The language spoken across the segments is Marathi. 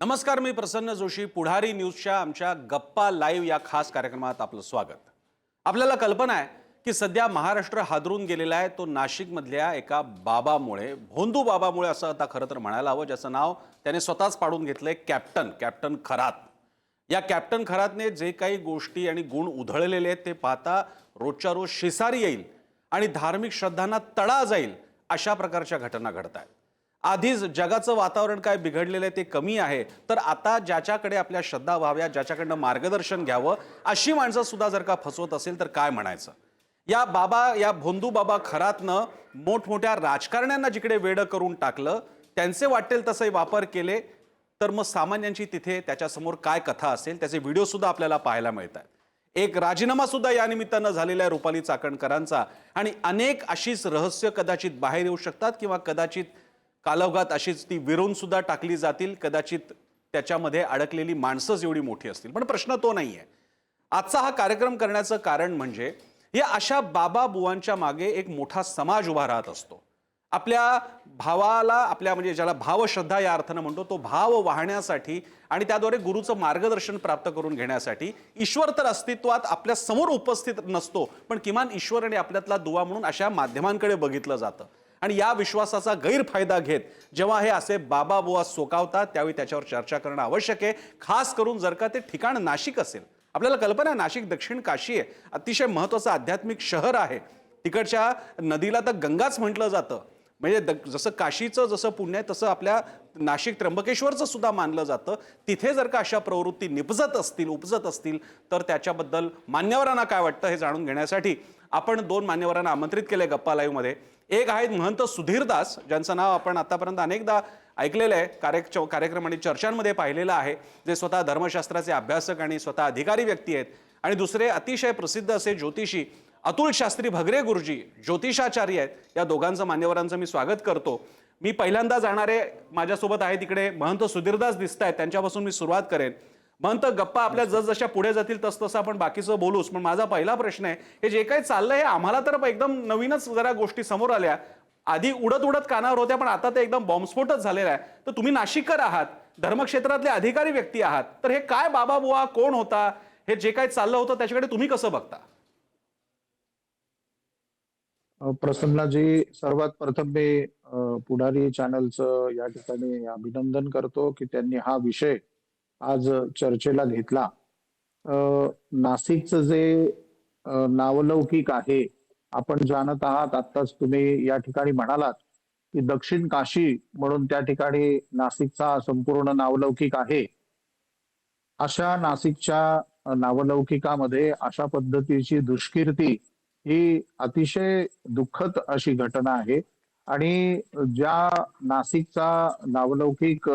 नमस्कार, मी प्रसन्न जोशी. पुढारी न्यूजच्या आमच्या गप्पा लाईव्ह या खास कार्यक्रमात आपलं स्वागत. आपल्याला कल्पना आहे की सध्या महाराष्ट्र हादरून गेलेला आहे तो नाशिकमधल्या एका बाबामुळे, भोंदू बाबामुळे असं आता खरं तर म्हणायला हवं, ज्याचं नाव त्याने स्वतःच पाडून घेतलंय कॅप्टन खरात. या कॅप्टन खरातने जे काही गोष्टी आणि गुण उधळलेले आहेत ते पाहता रोजच्या रोज शिसारी येईल आणि धार्मिक श्रद्धांना तडा जाईल अशा प्रकारच्या घटना घडत आहेत. आधीच जगाचं वातावरण काय बिघडलेलं आहे ते कमी आहे, तर आता ज्याच्याकडे आपल्या श्रद्धा व्हाव्या, ज्याच्याकडनं मार्गदर्शन घ्यावं अशी माणसं सुद्धा जर का फसवत असेल तर काय म्हणायचं. या भोंदू बाबा खरातनं मोठमोठ्या राजकारण्यांना जिकडे वेडं करून टाकलं, त्यांचे वाटेल तसे वापर केले, तर मग सामान्यांची तिथे त्याच्यासमोर काय कथा असेल त्याचे व्हिडिओ सुद्धा आपल्याला पाहायला मिळतात. एक राजीनामा सुद्धा या निमित्तानं झालेला आहे रुपाली चाकणकरांचा, आणि अनेक अशीच रहस्य कदाचित बाहेर येऊ शकतात किंवा कदाचित कालौघात अशीच ती विरून सुद्धा टाकली जातील. कदाचित त्याच्यामध्ये अडकलेली माणसंच एवढी मोठी असतील. पण प्रश्न तो नाहीये. आजचा हा कार्यक्रम करण्याचं कारण म्हणजे या अशा बाबा बुवांच्या मागे एक मोठा समाज उभा राहत असतो. आपल्या भावाला, आपल्या म्हणजे ज्याला भावश्रद्धा या अर्थानं म्हणतो, तो भाव वाहण्यासाठी आणि त्याद्वारे गुरुचं मार्गदर्शन प्राप्त करून घेण्यासाठी ईश्वर तर अस्तित्वात आपल्या समोर उपस्थित नसतो, पण किमान ईश्वर आणि आपल्यातला दुवा म्हणून अशा माध्यमांकडे बघितलं जातं. आणि या विश्वासाचा गैरफायदा घेत जेव्हा हे असे बाबा बुवा सोकावतात त्यावेळी त्याच्यावर चर्चा करणं आवश्यक आहे. खास करून जर का ते ठिकाण नाशिक असेल. आपल्याला कल्पना आहे, नाशिक दक्षिण काशी आहे, अतिशय महत्त्वाचं आध्यात्मिक शहर आहे. तिकडच्या नदीला तर गंगाच म्हटलं जातं. म्हणजे जसं काशीचं जसं पुण्य आहे तसं आपल्या नाशिक त्र्यंबकेश्वरचं सुद्धा मानलं जातं. तिथे जर का अशा प्रवृत्ती उपजत असतील तर त्याच्याबद्दल मान्यवरांना काय वाटतं हे जाणून घेण्यासाठी आपण दोन मान्यवरांना आमंत्रित केले गप्पा लाईव्ह मध्ये. एक आहेत महंत सुधीरदास, ज्यांचं नाव आपण आतापर्यंत अनेकदा ऐकलेलं आहे, कार्यक्रम आणि चर्चांमध्ये पाहिलेलं आहे, जे स्वतः धर्मशास्त्राचे अभ्यासक आणि स्वतः अधिकारी व्यक्ती आहेत. आणि दुसरे अतिशय प्रसिद्ध असे ज्योतिषी अतुल शास्त्री भगरे गुरुजी, ज्योतिषाचार्य आहेत. या दोघांचं, मान्यवरांचं मी स्वागत करतो. मी पहिल्यांदा जाणारे माझ्यासोबत आहेत तिकडे महंत सुधीरदास दिसत आहेत, त्यांच्यापासून मी सुरुवात करेन. महंत, गप्पा आपल्या जसजशा पुढे जातील तसं आपण बाकीचं बोलूच, पण माझा पहिला प्रश्न आहे, हे जे काही चाललंय हे आम्हाला तर एकदम नवीनच जरा गोष्टी समोर आल्या. आधी उडत उडत कानावर होत्या, पण आता ते एकदम बॉम्बस्फोटच झालेला आहे. तर तुम्ही नाशिककर आहात, धर्मक्षेत्रातले अधिकारी व्यक्ती आहात, तर हे काय बाबा बुवा कोण होता, हे जे काही चाललं होतं त्याच्याकडे तुम्ही कसं बघता? प्रसन्नाजी, सर्वात प्रथम मी पुढारी चॅनलचं या ठिकाणी अभिनंदन करतो की त्यांनी हा विषय आज चर्चेला घेतला. नाशिकचं जे नावलौकिक आहे, आपण जाणत आहात. आत्ताच तुम्ही या ठिकाणी म्हणालात की दक्षिण काशी म्हणून त्या ठिकाणी नाशिकचा संपूर्ण नावलौकिक आहे. अशा नाशिकच्या नावलौकिकामध्ये अशा पद्धतीची दुष्कीर्ती ही अतिशय दुःखद अशी घटना आहे. आणि ज्या नाशिकचा नावलौकिक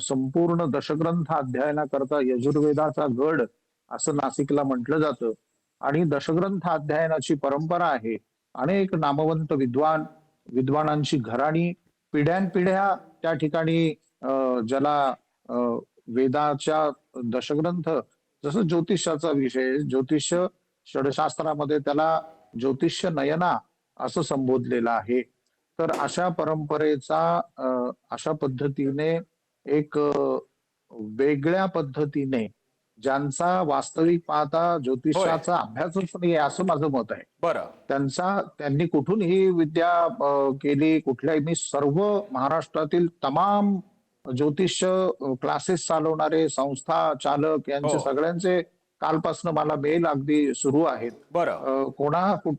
संपूर्ण दशग्रंथ अध्ययनाकरता यजुर्वेदाचा गड असं नाशिकला म्हटलं जातं. आणि दशग्रंथ अध्ययनाची परंपरा आहे. अनेक नामवंत विद्वानांची घराणी पिढ्यानपिढ्या त्या ठिकाणी ज्याला वेदाच्या दशग्रंथ, जसं ज्योतिषाचा विषय, ज्योतिष षडशास्त्रामध्ये त्याला ज्योतिष्य नयना असं संबोधलेलं आहे. तर अशा परंपरेचा अशा पद्धतीने एक वेगळ्या पद्धतीने ज्यांचा वास्तविक पाहता होय. ज्योतिषाचा अभ्यासच नाही असं माझं मत आहे. बरं. त्यांनी कुठून ही विद्या केली, कुठल्याही, मी सर्व महाराष्ट्रातील तमाम ज्योतिष क्लासेस चालवणारे संस्था चालक हो. यांचे सगळ्यांचे कालपासून मला मेल अगदी सुरू आहेत. बरं.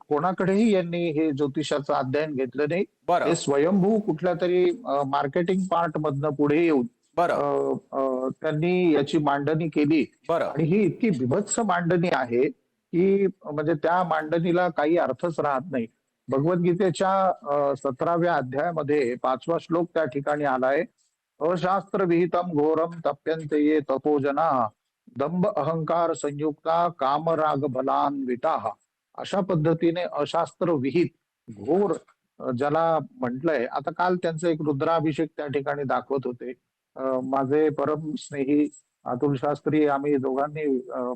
कोणाकडेही यांनी हे ज्योतिषाचं अध्ययन घेतलं नाही. बरं. हे स्वयंभू कुठल्या तरी मार्केटिंग पार्ट मधनं पुढे येऊन बरं. त्यांनी याची मांडणी केली. बरं. आणि ही इतकी बीभत्स मांडणी आहे की म्हणजे त्या मांडणीला काही अर्थच राहत नाही. भगवद्गीतेच्या 17व्या अध्यायामध्ये 5वा श्लोक त्या ठिकाणी आलाय. अशास्त्र विहितम घोरम तप्यन्ते ये तपोजना दंभ अहंकार संयुक्ता कामराग बलान्विता. अशा पद्धतीने अशास्त्र विहित घोर ज्याला म्हटलंय. आता काल त्यांचा एक रुद्राभिषेक त्या ठिकाणी दाखवत होते. माझे परम स्नेही अतुल शास्त्री, आम्ही दोघांनी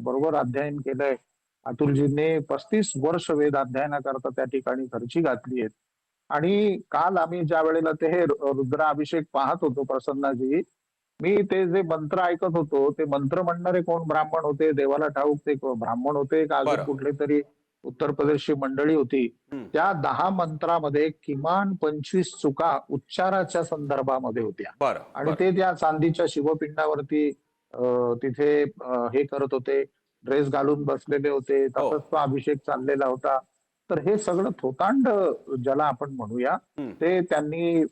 बरोबर अध्ययन केलंय. अतुलजींनी 35 वर्ष वेद अध्ययनाकरता त्या ठिकाणी खर्ची घातली आहेत. आणि काल आम्ही ज्या वेळेला ते हे रुद्राभिषेक पाहत होतो प्रसन्नाजी, मी ते जे मंत्र ऐकत होतो ते मंत्र म्हणणारे कोण ब्राह्मण होते देवाला ठाऊक, ते ब्राह्मण होते का अजून बरं. कुठले तरी उत्तर प्रदेशची मंडळी होती. हं. त्या 10 मंत्रामध्ये किमान 25 चुका उच्चाराच्या संदर्भामध्ये होत्या बरं, आणि बरं. ते त्या चांदीच्या शिवपिंडावरती तिथे हे करत होते, ड्रेस घालून बसलेले होते, हो. तसंच तो अभिषेक चाललेला होता. तर हे सगळं थोतांड ज्याला आपण म्हणूया, हं. ते त्यांनी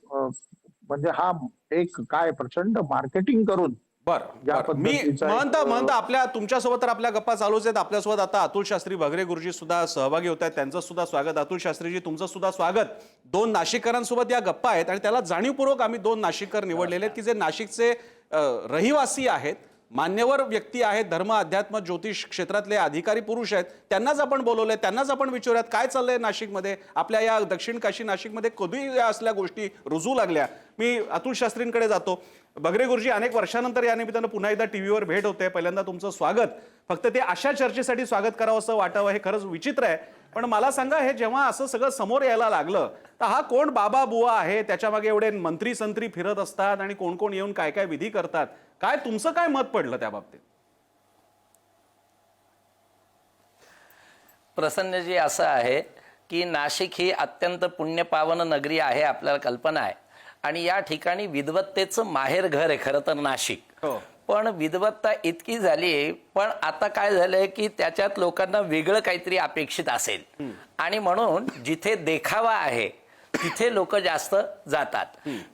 म्हणजे हा एक काय प्रचंड मार्केटिंग करून बरं, ज्या बरं. मी पद्धतीचा म्हणता आपल्या तुमच्यासोबत तर आपल्या गप्पा चालूच आहेत. आपल्यासोबत आता अतुल शास्त्री भगरे गुरुजी सुद्धा सहभागी होत आहेत. त्यांचं सुद्धा स्वागत. अतुल शास्त्रीजी, तुमचं सुद्धा स्वागत. 2 नाशिककरांसोबत या गप्पा आहेत आणि त्याला जाणीवपूर्वक आम्ही 2 नाशिककर निवडलेले आहेत की जे नाशिकचे रहिवासी आहेत, मान्यवर व्यक्ती आहेत, धर्म अध्यात्म ज्योतिष क्षेत्रातले अधिकारी पुरुष आहेत. त्यांनाच आपण बोलवलंय, त्यांनाच आपण विचारूयात काय चाललंय नाशिकमध्ये, आपल्या या दक्षिण काशी नाशिकमध्ये कधी या असल्या गोष्टी रुजू लागल्या. मी अतुल शास्त्रींकडे जातो. भगरे गुरुजी, अनेक वर्षानंतर या निमित्तानं पुन्हा एकदा टीव्हीवर भेट होते. पहिल्यांदा तुमचं स्वागत. फक्त ते अशा चर्चेसाठी स्वागत करावं असं वाटावं हे खरंच विचित्र आहे. पण मला सांगा, हे जेव्हा असं सगळं समोर यायला लागलं तर हा कोण बाबा बुवा आहे, त्याच्या मागे एवढे मंत्री संत्री फिरत असतात आणि कोण कोण येऊन काय काय विधी करतात, काय तुमचं काय मत पडलं त्या बाबतीत? प्रसन्नजी, असं आहे की नाशिक ही अत्यंत पुण्यपावन नगरी आहे, आपल्याला कल्पना आहे. आणि या ठिकाणी विद्वत्तेचं माहेर घर आहे खरं तर नाशिक. हो. पण विद्वत्ता इतकी झाली, पण आता काय झालंय की त्याच्यात लोकांना वेगळं काहीतरी अपेक्षित असेल आणि म्हणून जिथे देखावा आहे तिथे लोक जास्त जातात.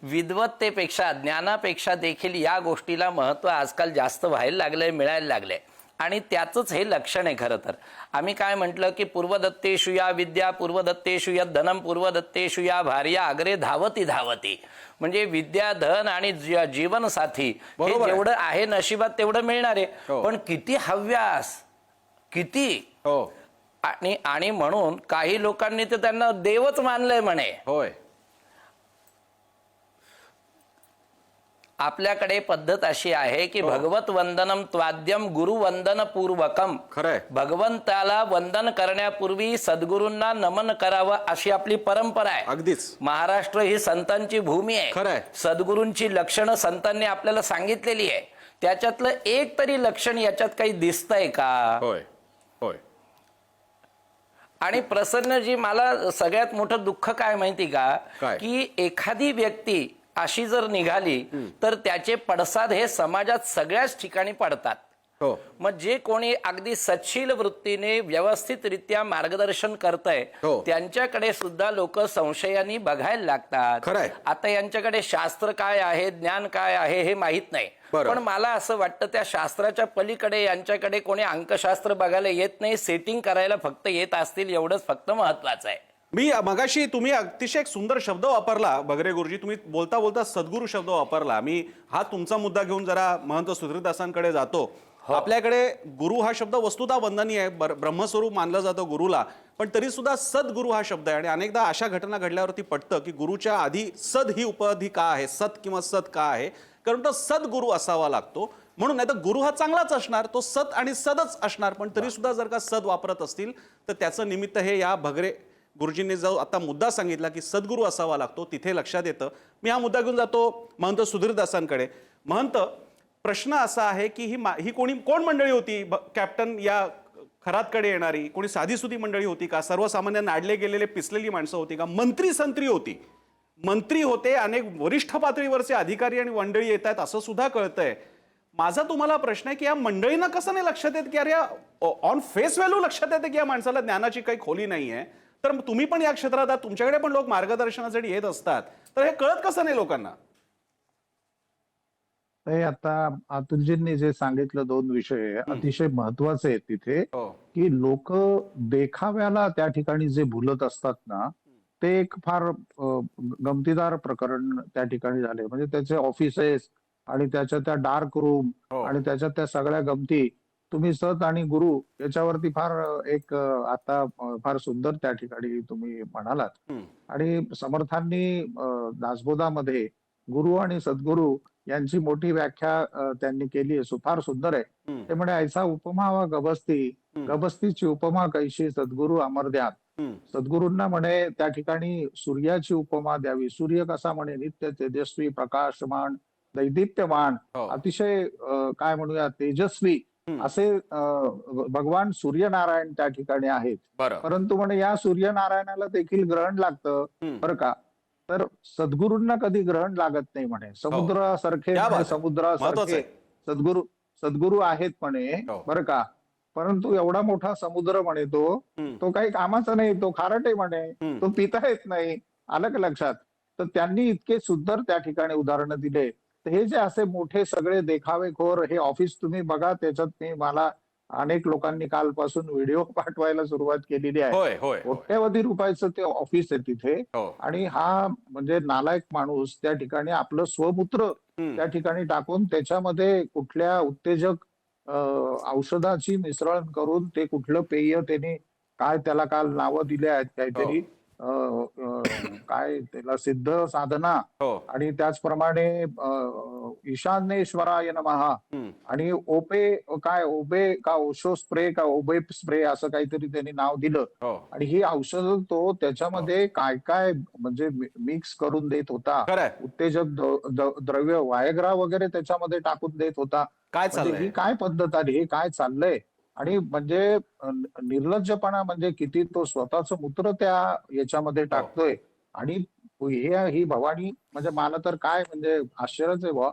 विद्वत्तेपेक्षा ज्ञानापेक्षा देखील या गोष्टीला महत्व आजकाल जास्त व्हायला लागलंय, मिळायला लागलंय. आणि त्याचंच हे लक्षण आहे खरं तर. आम्ही काय म्हटलं की पूर्वदत्तेषु या विद्या पूर्वदत्तेषु यद धनम पूर्वदत्तेषु या भार्या अग्रे धावती धावती. म्हणजे विद्या, धन आणि जीवनसाथी हे बरोबर आहे. जेवढं आहे नशिबात तेवढं मिळणार आहे. हो. पण किती हव्यास, किती. हो. आणि म्हणून काही लोकांनी तर त्यांना देवच मानलंय म्हणे. होय. आपल्याकडे पद्धत अशी आहे की भगवत वंदनम त्वाद्यम गुरुवंदन पूर्वकम. खरंय. भगवंताला वंदन करण्यापूर्वी सद्गुरूंना नमन करावं अशी आपली परंपरा आहे. अगदीच. महाराष्ट्र ही संतांची भूमी आहे. खरंय. सद्गुरूंची लक्षणं संतांनी आपल्याला सांगितलेली आहे. त्याच्यातलं एक तरी लक्षण याच्यात काही दिसतंय का? होय. होय. आणि प्रसन्नजी, मला सगळ्यात मोठं दुःख काय माहिती का, काय? की एखादी व्यक्ती अशी जर निघाली तर त्याचे पडसाद हे समाजात सगळ्याच ठिकाणी पडतात. हो. मग जे कोणी अगदी सच्छील वृत्तीने व्यवस्थितरित्या मार्गदर्शन करतंय हो. त्यांच्याकडे सुद्धा लोक संशयाने बघायला लागतात. खरंय. आता यांच्याकडे शास्त्र काय आहे, ज्ञान काय आहे हे माहित नाही. बरं. पण मला असं वाटतं त्या शास्त्राच्या पलीकडे यांच्याकडे कोणी अंकशास्त्र बघायला येत नाही, सेटिंग करायला फक्त येत असतील एवढंच फक्त महत्वाचं आहे. मी मगाशी तुम्ही अतिशय एक सुंदर शब्द वापरला भगरे गुरुजी, तुम्ही बोलता बोलता सद्गुरू शब्द वापरला. मी हा तुमचा मुद्दा घेऊन जरा महंत सुधीरदासांकडे जातो. आपल्याकडे गुरु हा शब्द वस्तुतः वंदनीय आहे, ब्रह्मस्वरूप मानलं जातं गुरुला, पण तरी सुद्धा सद्गुरू हा शब्द आहे. आणि अनेकदा अशा घटना घडल्यावरती पटतं की गुरुच्या आधी सद ही उपाधी का आहे, सत किंवा सत का आहे, कारण तो सद्गुरू असावा लागतो म्हणून. नाही तर गुरु हा चांगलाच असणार, तो सत आणि सदच असणार, पण तरी सुद्धा जर का सद वापरत असतील तर त्याचं निमित्त हे या भगरे गुरुजींनी जो आता मुद्दा सांगितला की सद्गुरू असावा लागतो, तिथे लक्षात येतं. मी हा मुद्दा घेऊन जातो महंत सुधीरदासांकडे. महंत, प्रश्न असा आहे की ही कोण मंडळी होती? कॅप्टन या खरातकडे येणारी कोणी साधीसुधी मंडळी होती का? सर्वसामान्य नाडले गेलेले पिसलेली माणसं होती का? मंत्री संत्री होती, मंत्री होते, अनेक वरिष्ठ पातळीवरचे अधिकारी आणि मंडळी येत आहेत असं सुद्धा कळतंय. माझा तुम्हाला प्रश्न आहे की या मंडळींना कसं नाही लक्षात येत की अरे ऑन फेस व्हॅल्यू लक्षात येते की या माणसाला ज्ञानाची काही खोली नाहीये, तर तुम्ही पण या क्षेत्रात आहात, तुमच्याकडे पण लोक मार्गदर्शनासाठी येत असतात, तर हे कळत कसं नाही लोकांना? हे आता अतुलजींनी जे सांगितलं 2 विषय अतिशय महत्वाचे आहेत तिथे, हो. की लोक देखाव्याला त्या ठिकाणी जे भुलत असतात ना, ते एक फार गमतीदार प्रकरण त्या ठिकाणी झाले. म्हणजे त्याचे ऑफिसेस आणि त्याच्या त्या डार्क रूम हो. आणि त्याच्यात त्या सगळ्या गमती, तुम्ही सत आणि गुरु याच्यावरती फार एक आता फार सुंदर त्या ठिकाणी तुम्ही म्हणालात. आणि समर्थांनी दासबोधामध्ये गुरु आणि सद्गुरु यांची मोठी व्याख्या त्यांनी केली आहे, फार सुंदर आहे. ते म्हणे, ऐसा उपमा वा गबस्ती, गबस्तीची उपमा कैशी सद्गुरु अमर. सद्गुरूंना म्हणे त्या ठिकाणी सूर्याची उपमा द्यावी. सूर्य कसा म्हणे नित्य तेजस्वी प्रकाशमान दैदिप्यमान, हो. अतिशय काय म्हणूया तेजस्वी असे भगवान सूर्यनारायण त्या ठिकाणी आहेत. बरं. परंतु म्हणे या सूर्यनारायणाला देखील ग्रहण लागतं बरं का. तर सद्गुरूंना कधी ग्रहण लागत नाही म्हणे. समुद्रासारखे क्या म्हणे, बात आहे. महत्वाचं समुद्रासारखे आहे. सद्गुरू सद्गुरू आहेत म्हणे हो. बरं का. परंतु एवढा मोठा समुद्र म्हणे तो काही कामाचा नाही, तो खारट आहे म्हणे, तो पिता येत नाही. आलं का लक्षात? तर त्यांनी इतके सुंदर त्या ठिकाणी उदाहरणं दिले. तर हे जे असे मोठे सगळे देखावेखोर हे ऑफिस तुम्ही बघा, त्याच्यात मी मला अनेक लोकांनी कालपासून व्हिडिओ पाठवायला सुरुवात केलेली आहे. होय, होय, होय. कोट्यवधी रुपयाचं ते ऑफिस आहे तिथे. हो. आणि हा म्हणजे नालायक माणूस त्या ठिकाणी आपलं स्वमूत्र त्या ठिकाणी टाकून त्याच्यामध्ये कुठल्या उत्तेजक औषधाची मिश्रण करून ते कुठलं पेय त्यांनी काय त्याला काल नावं दिले आहेत काहीतरी काय त्याला सिद्ध साधना हो. आणि त्याचप्रमाणे ईशान्येश्वराय नमः आणि ओबे का ओशो स्प्रे का ओबे स्प्रे असं काहीतरी त्यांनी नाव दिलं. हो. आणि ही औषध तो त्याच्यामध्ये काय काय म्हणजे मिक्स करून देत होता. खरंय. उत्तेजक द्रव्य वायग्रा वगैरे त्याच्यामध्ये टाकून देत होता. काय म्हणजे चाललंय? ही काय पद्धत आली, हे काय चाललंय? आणि म्हणजे निर्लज्जपणा म्हणजे किती, तो स्वतःचं मूत्र त्या याच्यामध्ये टाकतोय. आणि ही भवानी म्हणजे मला तर काय म्हणजे आश्चर्यच आहे बुवा.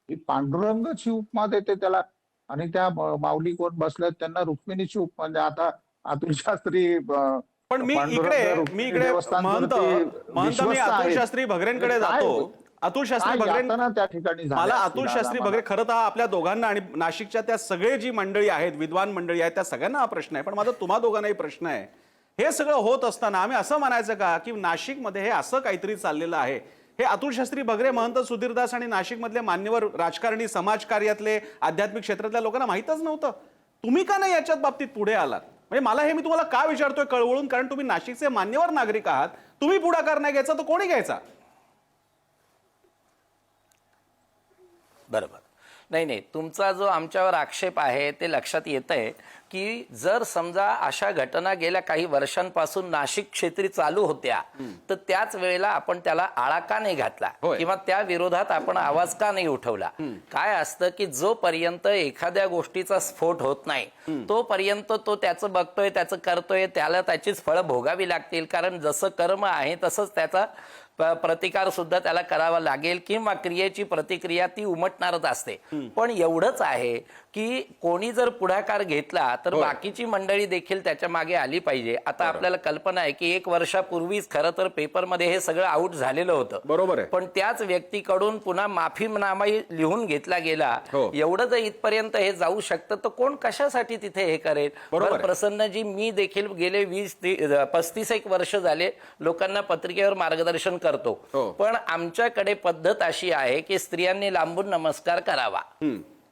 ही पांडुरंगाची उपमा देते त्याला. आणि त्या माऊली कोण बसल्यात त्यांना रुक्मिणीची उपमा, म्हणजे आता अतुल शास्त्री पण मी रुक्मिणी इकडे महंत देवस्थानवरती मी विश्वस्त अतुल आहेत. शास्त्री भगरेंकडे म्हणजे काय जातो. अतुल शास्त्री काय भगरें यातना त्या ठिकाणी झाल्या मला असतील अतुल आज शास्त्री आम्हाला. भगरे खरं तर हा आपल्या दोघांना आणि नाशिकच्या त्या सगळे जी मंडळी आहेत, विद्वान मंडळी आहेत, त्या सगळ्यांना हा प्रश्न आहे. पण माझा तुम्हा दोघांनाही प्रश्न आहे, हे सगळं होत असताना आम्ही असं म्हणायचं का की नाशिकमध्ये हे असं काहीतरी चाललेलं आहे, हे अतुल शास्त्री भगरे, महंत सुधीरदास आणि नाशिकमधले मान्यवर राजकारणी, समाजकार्यातले, आध्यात्मिक क्षेत्रातल्या लोकांना माहीतच नव्हतं? तुम्ही का नाही याच्यात बाबतीत पुढे आलात? म्हणजे मला हे मी तुम्हाला का विचारतोय कळवळून, कारण तुम्ही नाशिकचे मान्यवर नागरिक आहात. तुम्ही पुढाकार नाही घ्यायचा तर कोणी घ्यायचा? बरोबर. नाही, तुमचा जो आमच्यावर आक्षेप आहे ते लक्षात येतंय की जर समजा अशा घटना गेल्या काही वर्षांपासून नाशिक क्षेत्री चालू होत्या, तर त्याच वेळेला आपण त्याला आळा का नाही घातला किंवा त्या विरोधात आपण आवाज का नाही उठवला? काय असतं की जोपर्यंत एखाद्या गोष्टीचा स्फोट होत नाही तोपर्यंत तो त्याचं बघतोय, त्याचं करतोय, त्याला त्याचीच फळं भोगावी लागतील. कारण जसं कर्म आहे तसंच त्याचा प्रतिकार सुद्धा त्याला करावा लागेल किंवा क्रियेची प्रतिक्रिया ती उमटणारच असते. पण एवढंच आहे की कोणी जर पुढाकार घेतला तर बाकीची मंडळी देखील त्याच्या मागे आली पाहिजे. आता आपल्याला कल्पना आहे की 1 वर्षापूर्वीच खरं तर पेपरमध्ये हे सगळं आउट झालेलं होतं. बरोबर आहे. पण त्याच व्यक्तीकडून पुन्हा माफीनामा लिहून घेतला गेला. एवढं जर इथपर्यंत हे जाऊ शकतं तर कोण कशासाठी तिथे हे करेल? प्रसन्नजी, मी देखील गेले 35 वर्ष झाले लोकांना पत्रिकेवर मार्गदर्शन करतो. पण आमच्याकडे पद्धत अशी आहे की स्त्रियांनी लांबून नमस्कार करावा,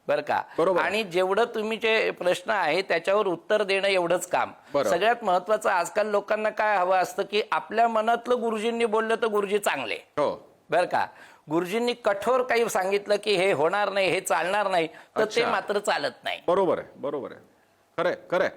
बरं का. आणि जेवढं तुम्ही जे प्रश्न आहे त्याच्यावर उत्तर देणं एवढंच काम. सगळ्यात महत्वाचं आजकाल लोकांना काय हवं असतं की आपल्या मनातलं गुरुजींनी बोललं तर गुरुजी चांगले, बरं का. गुरुजींनी कठोर काही सांगितलं की हे होणार नाही, हे चालणार नाही, तर ते मात्र चालत नाही. बरोबर आहे, बरोबर आहे. खरंय, खरंय.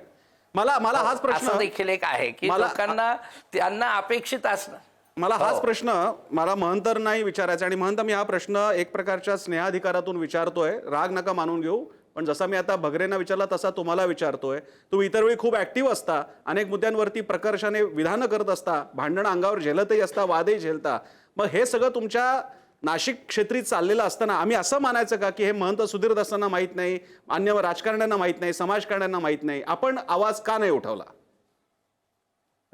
मला हाच प्रश्न असं देखील एक आहे की लोकांना त्यांना अपेक्षित असणं. मला हाच प्रश्न मला महंतांनाही विचारायचा. आणि महंत, मी हा प्रश्न एक प्रकारच्या स्नेहाधिकारातून विचारतोय, राग नका मानून घेऊ. पण जसा मी आता भगरेंना विचारला तसा तुम्हाला विचारतोय. तुम्ही इतर वेळी खूप ऍक्टिव्ह असता, अनेक मुद्द्यांवरती प्रकर्षाने विधानं करत असता, भांडण अंगावर झेलतही असता, वादही झेलता. मग हे सगळं तुमच्या नाशिक क्षेत्री चाललेलं असताना आम्ही असं मानायचं का की हे महंत सुधीरदासांना माहीत नाही, अन्य राजकारण्यांना माहीत नाही, समाजकारण्यांना माहीत नाही? आपण आवाज का नाही उठवला?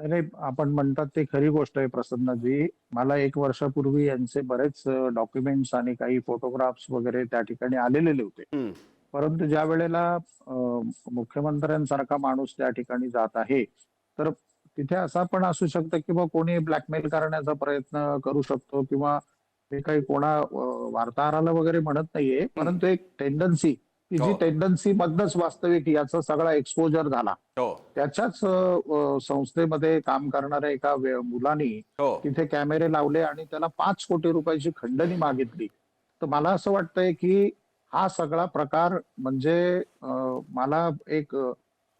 नाही, आपण म्हणतात ते खरी गोष्ट आहे प्रसन्नजी. मला 1 वर्षापूर्वी यांचे बरेच डॉक्युमेंट्स आणि काही फोटोग्राफ्स वगैरे त्या ठिकाणी आलेले होते. परंतु ज्या वेळेला मुख्यमंत्र्यांसारखा माणूस त्या ठिकाणी जात आहे, तर तिथे असं पण असू शकतं की मग कोणी ब्लॅकमेल करण्याचा प्रयत्न करू शकतो, किंवा मी काही कोणा वार्ताहराला वगैरे म्हणत नाहीये, परंतु एक टेंडन्सी, की जी टेंडन्सी मधनच वास्तविक याचा सगळा एक्सपोजर झाला. त्याच्याच संस्थेमध्ये काम करणाऱ्या एका मुलाने तिथे कॅमेरे लावले आणि त्याला 5 कोटी रुपयाची खंडणी मागितली. तर मला असं वाटतंय की हा सगळा प्रकार म्हणजे मला एक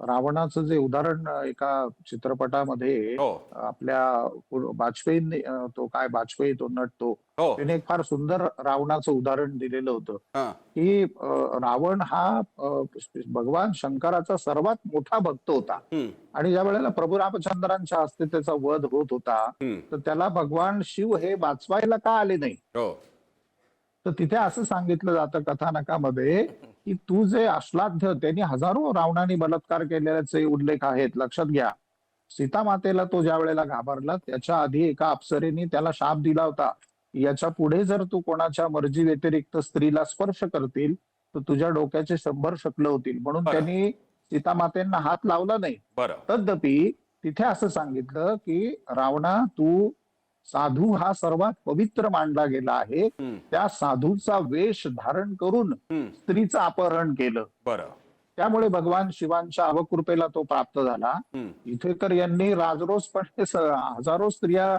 रावणाचं जे उदाहरण एका चित्रपटामध्ये हो आपल्या वाजपेयींनी तो काय वाजपेयी तो नट तो हो त्याने एक फार सुंदर रावणाचं उदाहरण दिलेलं होतं हा की रावण हा भगवान शंकराचा सर्वात मोठा भक्त होता. हम्म, आणि ज्या वेळेला प्रभू रामचंद्रांच्या हस्ते त्याचा वध होत होता हम्म, तर त्याला भगवान शिव हे वाचवायला का आले नाही. हो तर तिथे असं सांगितलं जातं कथानकामध्ये की तू जे अश्लाघ्य त्यांनी हजारो रावणाने बलात्कार केलेल्याचे उल्लेख आहेत लक्षात घ्या. सीता मातेला तो ज्या वेळेला घाबरला त्याच्या आधी एका अप्सरेने त्याला शाप दिला होता याच्या पुढे जर तू कोणाच्या मर्जी व्यतिरिक्त स्त्रीला स्पर्श करतील तर तुझ्या डोक्याचे 100 शकलं होतील म्हणून बरं. त्यांनी सीता मातेंना हात लावला नाही. बरं तद्यपि तिथे असं सांगितलं की रावणा तू साधू हा सर्वात पवित्र मानला गेला आहे हम्म, त्या साधूचा वेश धारण करून हम्म, स्त्रीचं अपहरण केलं बरं त्यामुळे भगवान शिवांच्या अवकृपेला तो प्राप्त झाला. हम्म, इथे तर यांनी राजरोसपणे हजारो स्त्रिया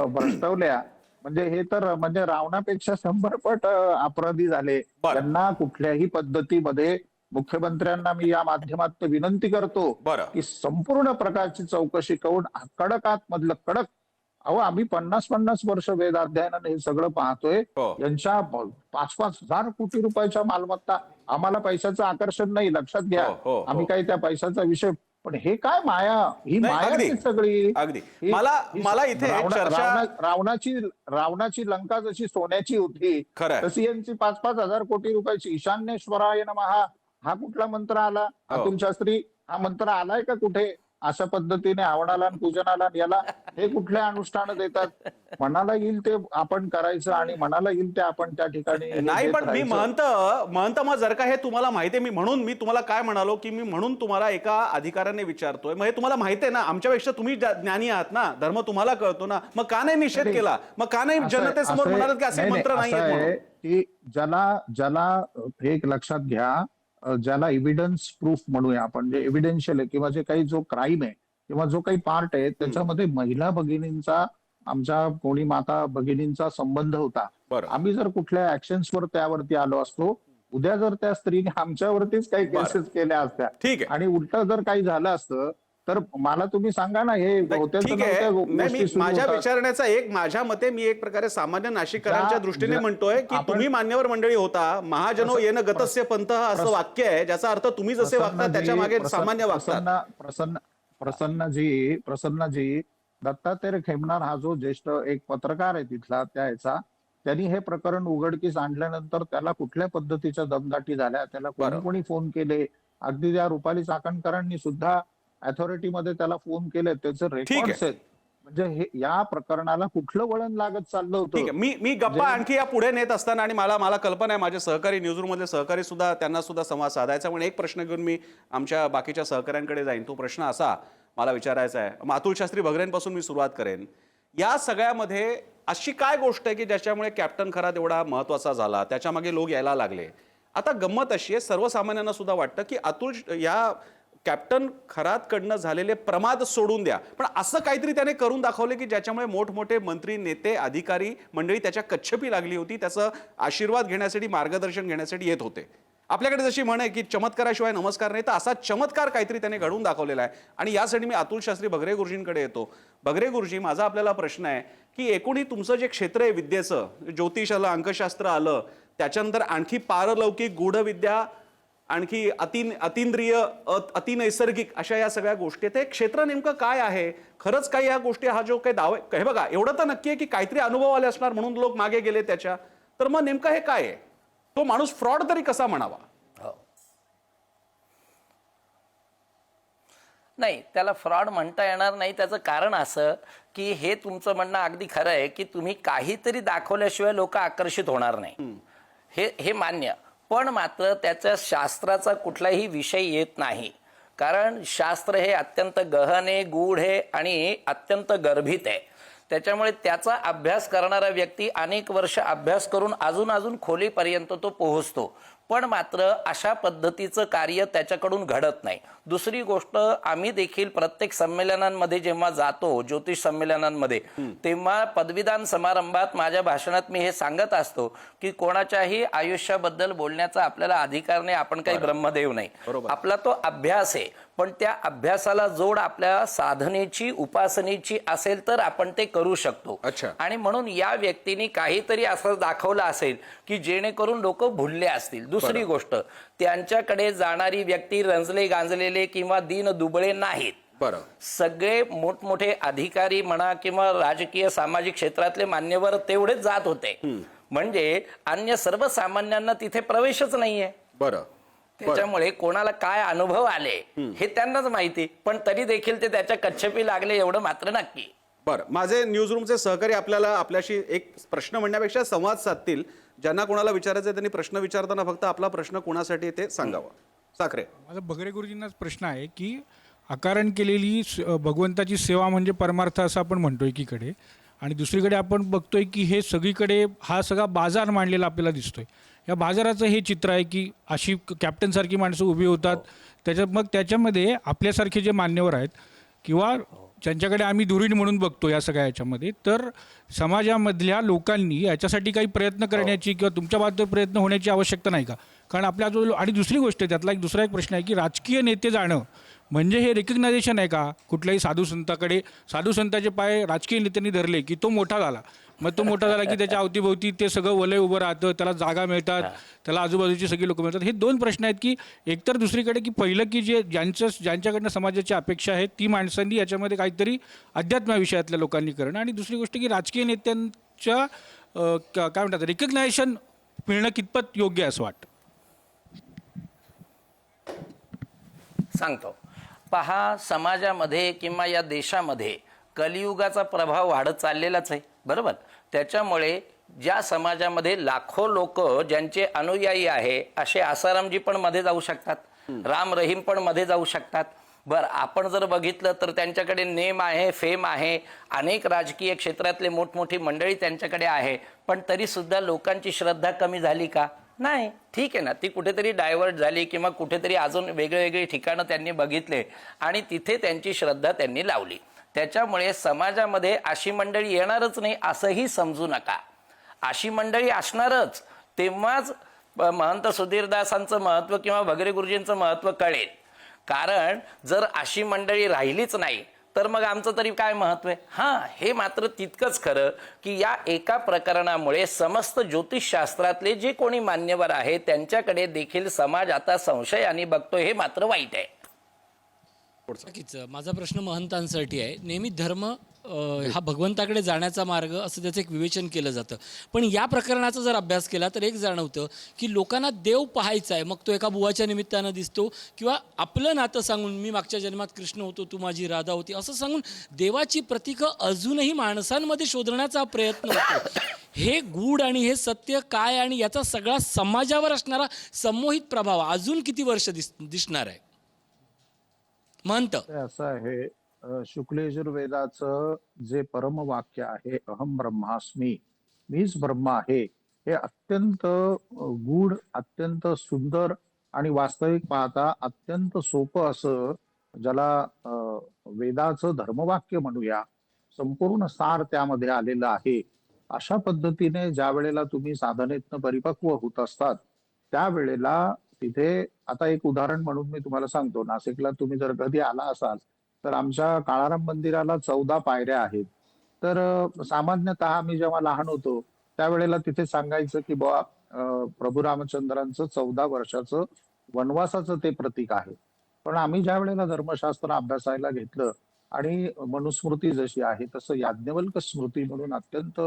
भ्रष्टवल्या म्हणजे हे तर म्हणजे रावणापेक्षा 100 पट अपराधी झाले. बरं. त्यांना कुठल्याही पद्धतीमध्ये मुख्यमंत्र्यांना मी या माध्यमात विनंती करतो बरं की संपूर्ण प्रकारची चौकशी करून कडकात मधलं कडक अहो आम्ही 50-50 वर्ष वेद अध्ययनाने हे सगळं पाहतोय. हो यांच्या 5-5 हजार कोटी रुपयाच्या मालमत्ता आम्हाला पैशाचं आकर्षण नाही लक्षात घ्या. हो, हो, हो. आम्ही काही त्या पैशाचा विषय पण हे काय माया ही नाही, माया अगदी, ती सगळी अगदी. ही- मला इथे एक चर्चा रावणाची लंका जशी सोन्याची होती खरंय. तशी यांची 5-5 हजार कोटी रुपयाची ईशान्येश्वराय नमः हा कुठला मंत्र आला. हो. अतुल शास्त्री हा मंत्र आलाय का कुठे अशा पद्धतीने आवडाला आणि पूजनाला आणि याला हे कुठले अनुष्ठान देतात. मनाला येईल ते आपण करायचं आणि मनाला येईल ते आपण त्या ठिकाणी हे नाही देत पण मी राहायचं. महंत मग जर का हे तुम्हाला माहिती आहे मी तुम्हाला काय म्हणालो की मी म्हणून तुम्हाला एका अधिकाऱ्याने विचारतोय मग हे तुम्हाला माहिती आहे ना आमच्यापेक्षा तुम्ही ज्ञानी आहात ना धर्म तुम्हाला कळतो ना मग का नाही निषेध नाही, केला मग का नाही असं आहे, जनतेसमोर असं आहे. म्हणाल की असे नाही, मंत्र नाही, नाही असं आहेत आहे म्हणून. की ज्याला हे एक लक्षात घ्या ज्याला एव्हिडन्स प्रूफ म्हणूया आपण जे एव्हिडेन्शियल आहे किंवा जे काही जो क्राईम आहे किंवा जो काही पार्ट आहे त्याच्यामध्ये महिला भगिनींचा आमच्या कोणी माता भगिनींचा संबंध होता. बरं. आम्ही जर कुठल्या ऍक्शन्सवर त्यावरती आलो असतो उद्या जर त्या स्त्रीने आमच्यावरतीच काही बरं. केसेस केल्या असत्या ठीक आहे आणि उलट जर काही झालं असतं तर मला तुम्ही सांगा ना हे होत्या ठीक आहे नव्हत्या नाही, गोष्टी मी सुरू माझ्या होतात. विचारण्याचा माझ्या मते मी एक प्रकारे सामान्य नाशिककरांच्या दृष्टीने म्हणतोय की आपण- तुम्ही मान्यवर मंडळी होता महाजनो येन गतस्य पंथ असं वाक्य आहे ज्याचा अर्थ तुम्ही जसे वागता त्याच्या मागे सामान्य वागतात. प्रसन्नजी दत्तात्रय खेमनार हा जो ज्येष्ठ एक पत्रकार आहे तिथला त्यांनी हे प्रकरण उघडकीस आणल्यानंतर त्याला कुठल्या पद्धतीच्या दमदाटी झाल्या त्याला कोणी कोणी फोन केले अगदी त्या रुपाली चाकणकरांनी सुद्धा अथॉरिटीमध्ये त्याला फोन केले त्याचे रेकॉर्ड्स आहेत. म्हणजे हे या प्रकरणाला कुठलं वळण लागत चाललं ठीक होतं. आहे मी गप्पा आणखी या पुढे नेत असताना आणि मला कल्पना आहे माझे सहकारी न्यूजरूम मधले सहकारी सुद्धा त्यांना सुद्धा संवाद साधायचा पण एक प्रश्न घेऊन मी आमच्या बाकीच्या सहकाऱ्यांकडे जाईन. तो प्रश्न असा मला विचारायचा आहे मग अतुल शास्त्री भगरेंपासून मी सुरुवात करेन. या सगळ्यामध्ये अशी काय गोष्ट आहे की ज्याच्यामुळे कॅप्टन खरात एवढा महत्वाचा झाला त्याच्या मागे लोक यायला लागले. आता गंमत अशी आहे सर्वसामान्यांना सुद्धा वाटतं की अतुल या कॅप्टन खरातकडनं झालेले प्रमाद सोडून द्या पण असं काहीतरी त्याने करून दाखवले की ज्याच्यामुळे मोठमोठे मंत्री नेते अधिकारी मंडळी त्याच्या कच्छपी लागली होती त्याचं आशीर्वाद घेण्यासाठी मार्गदर्शन घेण्यासाठी येत होते. आपल्याकडे जशी म्हण आहे की चमत्काराशिवाय नमस्कार नाही तर असा चमत्कार काहीतरी त्याने घडवून दाखवलेला आहे आणि यासाठी मी अतुल शास्त्री भगरे गुरुजींकडे येतो. भगरे गुरुजी माझा आपल्याला प्रश्न आहे की एकूणही तुमचं जे क्षेत्र आहे विद्येचं ज्योतिष आलं अंकशास्त्र आलं त्याच्यानंतर आणखी पारलौकिक गूढविद्या आणखी अतिंद्रिय अतिनैसर्गिक अशा या सगळ्या गोष्टी ते क्षेत्र नेमकं काय आहे खरंच काही या गोष्टी हा जो काही दावा हे बघा एवढं तर नक्की आहे की काहीतरी अनुभव आले असणार म्हणून लोक मागे गेले त्याच्या तर मग नेमकं हे काय आहे तो माणूस फ्रॉड तरी कसा म्हणावा. नाही त्याला फ्रॉड म्हणता येणार नाही. त्याचं कारण असं की हे तुमचं म्हणणं अगदी खरं आहे की तुम्ही काहीतरी दाखवल्याशिवाय लोक आकर्षित होणार नाही हे मान्य. पण मात्र त्याच्या शास्त्राचा कुठलाही विषय येत नाही कारण शास्त्र हे अत्यंत गहन आहे गूढ आहे आणि अत्यंत गर्भित आहे. त्याच्यामुळे त्याचा अभ्यास करणारा व्यक्ती अनेक वर्ष अभ्यास करून अजून खोलीपर्यंत तो पोहोचतो पण मात्र अशा पद्धतीचं कार्य त्याच्याकडून घडत नाही. दुसरी गोष्ट आम्ही देखील प्रत्येक संमेलनांमध्ये जेव्हा जातो ज्योतिष संमेलनांमध्ये तेव्हा पदवीदान समारंभात माझ्या भाषणात मी हे सांगत असतो की कोणाच्याही आयुष्याबद्दल बोलण्याचा आपल्याला अधिकार नाही आपण काही ब्रह्मदेव नाही आपला तो अभ्यास आहे. पण त्या अभ्यासाला जोड आपल्या साधनेची उपासनेची असेल तर आपण ते करू शकतो. अच्छा. आणि म्हणून या व्यक्तीने काहीतरी असं दाखवलं असेल की जेणेकरून लोक भुलले असतील. दुसरी गोष्ट, त्यांच्याकडे जाणारी व्यक्ती रंजले गांजलेले किंवा दीन दुबळे नाहीत. बरं. सगळे मोठमोठे अधिकारी म्हणा किंवा राजकीय सामाजिक क्षेत्रातले मान्यवर तेवढेच जात होते. म्हणजे अन्य सर्वसामान्यांना तिथे प्रवेशच नाहीये. बरं. त्याच्यामुळे कोणाला काय अनुभव आले हे त्यांनाच माहिती, पण तरी देखील ते त्याच्या कच्छपी लागले एवढं मात्र नक्की. बरं, माझे न्यूजरूमचे सहकारी आपल्याला आपल्याशी एक प्रश्न म्हणण्यापेक्षा संवाद साधतील. ज्यांना कोणाला विचारायचं त्यांनी प्रश्न विचारताना फक्त आपला प्रश्न कोणासाठी ते सांगावा. साखरे. माझा बगरे गुरुजींनाच प्रश्न आहे की आकारण केलेली भगवंताची सेवा म्हणजे परमार्थ असं आपण म्हणतो एकीकडे, आणि दुसरीकडे आपण बघतोय की हे सगळीकडे हा सगळा बाजार मांडलेला आपल्याला दिसतोय. या बाजाराचं हे चित्र आहे की अशी कॅप्टनसारखी माणसं उभी होतात, मग त्याच्यामध्ये आपल्यासारखे जे मान्यवर आहेत किंवा ज्यांच्याकडे आम्ही दुरीण म्हणून बघतो या सगळ्या याच्यामध्ये, तर समाजामधल्या लोकांनी याच्यासाठी काही प्रयत्न करण्याची किंवा तुमच्या बाबतीत प्रयत्न होण्याची आवश्यकता नाही का? कारण आपल्या आजूबाजूला, आणि दुसरी गोष्ट त्यातला दुसरा एक प्रश्न आहे की राजकीय नेते जाणं म्हणजे हे रिकग्नायझेशन आहे का? कुठल्याही साधू संताकडे साधू संताचे पाय राजकीय नेत्यांनी धरले की तो मोठा झाला, मग तो मोठा झाला की त्याच्या अवतीभोवती ते सगळं वलय उभं राहतं, त्याला जागा मिळतात, त्याला आजूबाजूची सगळी लोक मिळतात. हे दोन प्रश्न आहेत की एकतर दुसरीकडे की पहिलं की ज्यांच्याकडनं समाजाची अपेक्षा आहे ती माणसांनी याच्यामध्ये काहीतरी अध्यात्माविषयातल्या लोकांनी करणं, आणि दुसरी गोष्ट की राजकीय नेत्यांच्या काय म्हणतात रिकग्नायझेशन मिळणं कितपत योग्य असं वाटतं? सांगतो. पहा, समाजामध्ये किंवा या देशामध्ये कलियुगाचा प्रभाव वाढत चाललेलाच आहे, बरोबर. त्याच्यामुळे ज्या समाजामध्ये लाखो लोक ज्यांचे अनुयायी आहे असे आसारामजी पण मध्ये जाऊ शकतात, राम रहीम पण मध्ये जाऊ शकतात. बरं, आपण जर बघितलं तर त्यांच्याकडे नेम आहे, फेम आहे, अनेक राजकीय क्षेत्रातले मोठमोठी मंडळी त्यांच्याकडे आहे, पण तरी सुद्धा लोकांची श्रद्धा कमी झाली का? नाही. ठीक आहे ना, ती कुठेतरी डायव्हर्ट झाली किंवा कुठेतरी अजून वेगवेगळी ठिकाणं त्यांनी बघितले आणि तिथे त्यांची श्रद्धा त्यांनी लावली. त्याच्यामुळे समाजामध्ये अशी मंडळी येणारच नाही असंही समजू नका. अशी मंडळी असणारच, तेव्हाच महंत सुधीरदासांचं महत्त्व किंवा भगरे गुरुजींचं महत्त्व कळेल. कारण जर अशी मंडळी राहिलीच नाही तर मग आमचं तरी काय महत्व आहे? हां, हे मात्र तितकंच खरं की या एका प्रकरणामुळे समस्त ज्योतिषशास्त्रातले जे कोणी मान्यवर आहे त्यांच्याकडे देखील समाज आता संशयाने बघतोय, हे मात्र वाईट आहे. नक्कीच. माझा प्रश्न महंतांसाठी आहे. नेहमी धर्म हा भगवंताकडे जाण्याचा मार्ग असं त्याचं एक विवेचन केलं जातं, पण या प्रकरणाचा जर अभ्यास केला तर एक जाणवतं की लोकांना देव पाहायचा आहे. मग तो एका बुवाच्या निमित्तानं दिसतो किंवा आपलं नातं सांगून, मी मागच्या जन्मात कृष्ण होतो, तू माझी राधा होती, असं सांगून देवाची प्रतीकं अजूनही माणसांमध्ये शोधण्याचा प्रयत्न होतो. हे गूढ आणि हे सत्य काय, आणि याचा सगळा समाजावर असणारा संमोहित प्रभाव अजून किती वर्ष दिसणार आहे? महंत असं आहे, शुक्लयजुर्वेदाचं जे परमवाक्य आहे, अहम ब्रह्मास्मी, मीच ब्रह्म आहे, हे अत्यंत गूढ, अत्यंत सुंदर आणि वास्तविक पाहता अत्यंत सोपं असं, ज्याला वेदाचं धर्मवाक्य म्हणूया, संपूर्ण सार त्यामध्ये आलेलं आहे. अशा पद्धतीने ज्या वेळेला तुम्ही साधनेतनं परिपक्व होत असतात त्यावेळेला तिथे, आता एक उदाहरण म्हणून मी तुम्हाला सांगतो, नाशिकला तुम्ही जर कधी आला असाल तर आमच्या काळाराम मंदिराला 14 पायऱ्या आहेत. तर सामान्यतः आम्ही जेव्हा लहान होतो त्यावेळेला तिथे सांगायचं की बुवा प्रभू रामचंद्रांचं 14 वर्षाचं वनवासाचं ते प्रतीक आहे. पण आम्ही ज्या वेळेला धर्मशास्त्र अभ्यासायला घेतलं आणि मनुस्मृती जशी आहे तसं याज्ञवल्क स्मृती म्हणून अत्यंत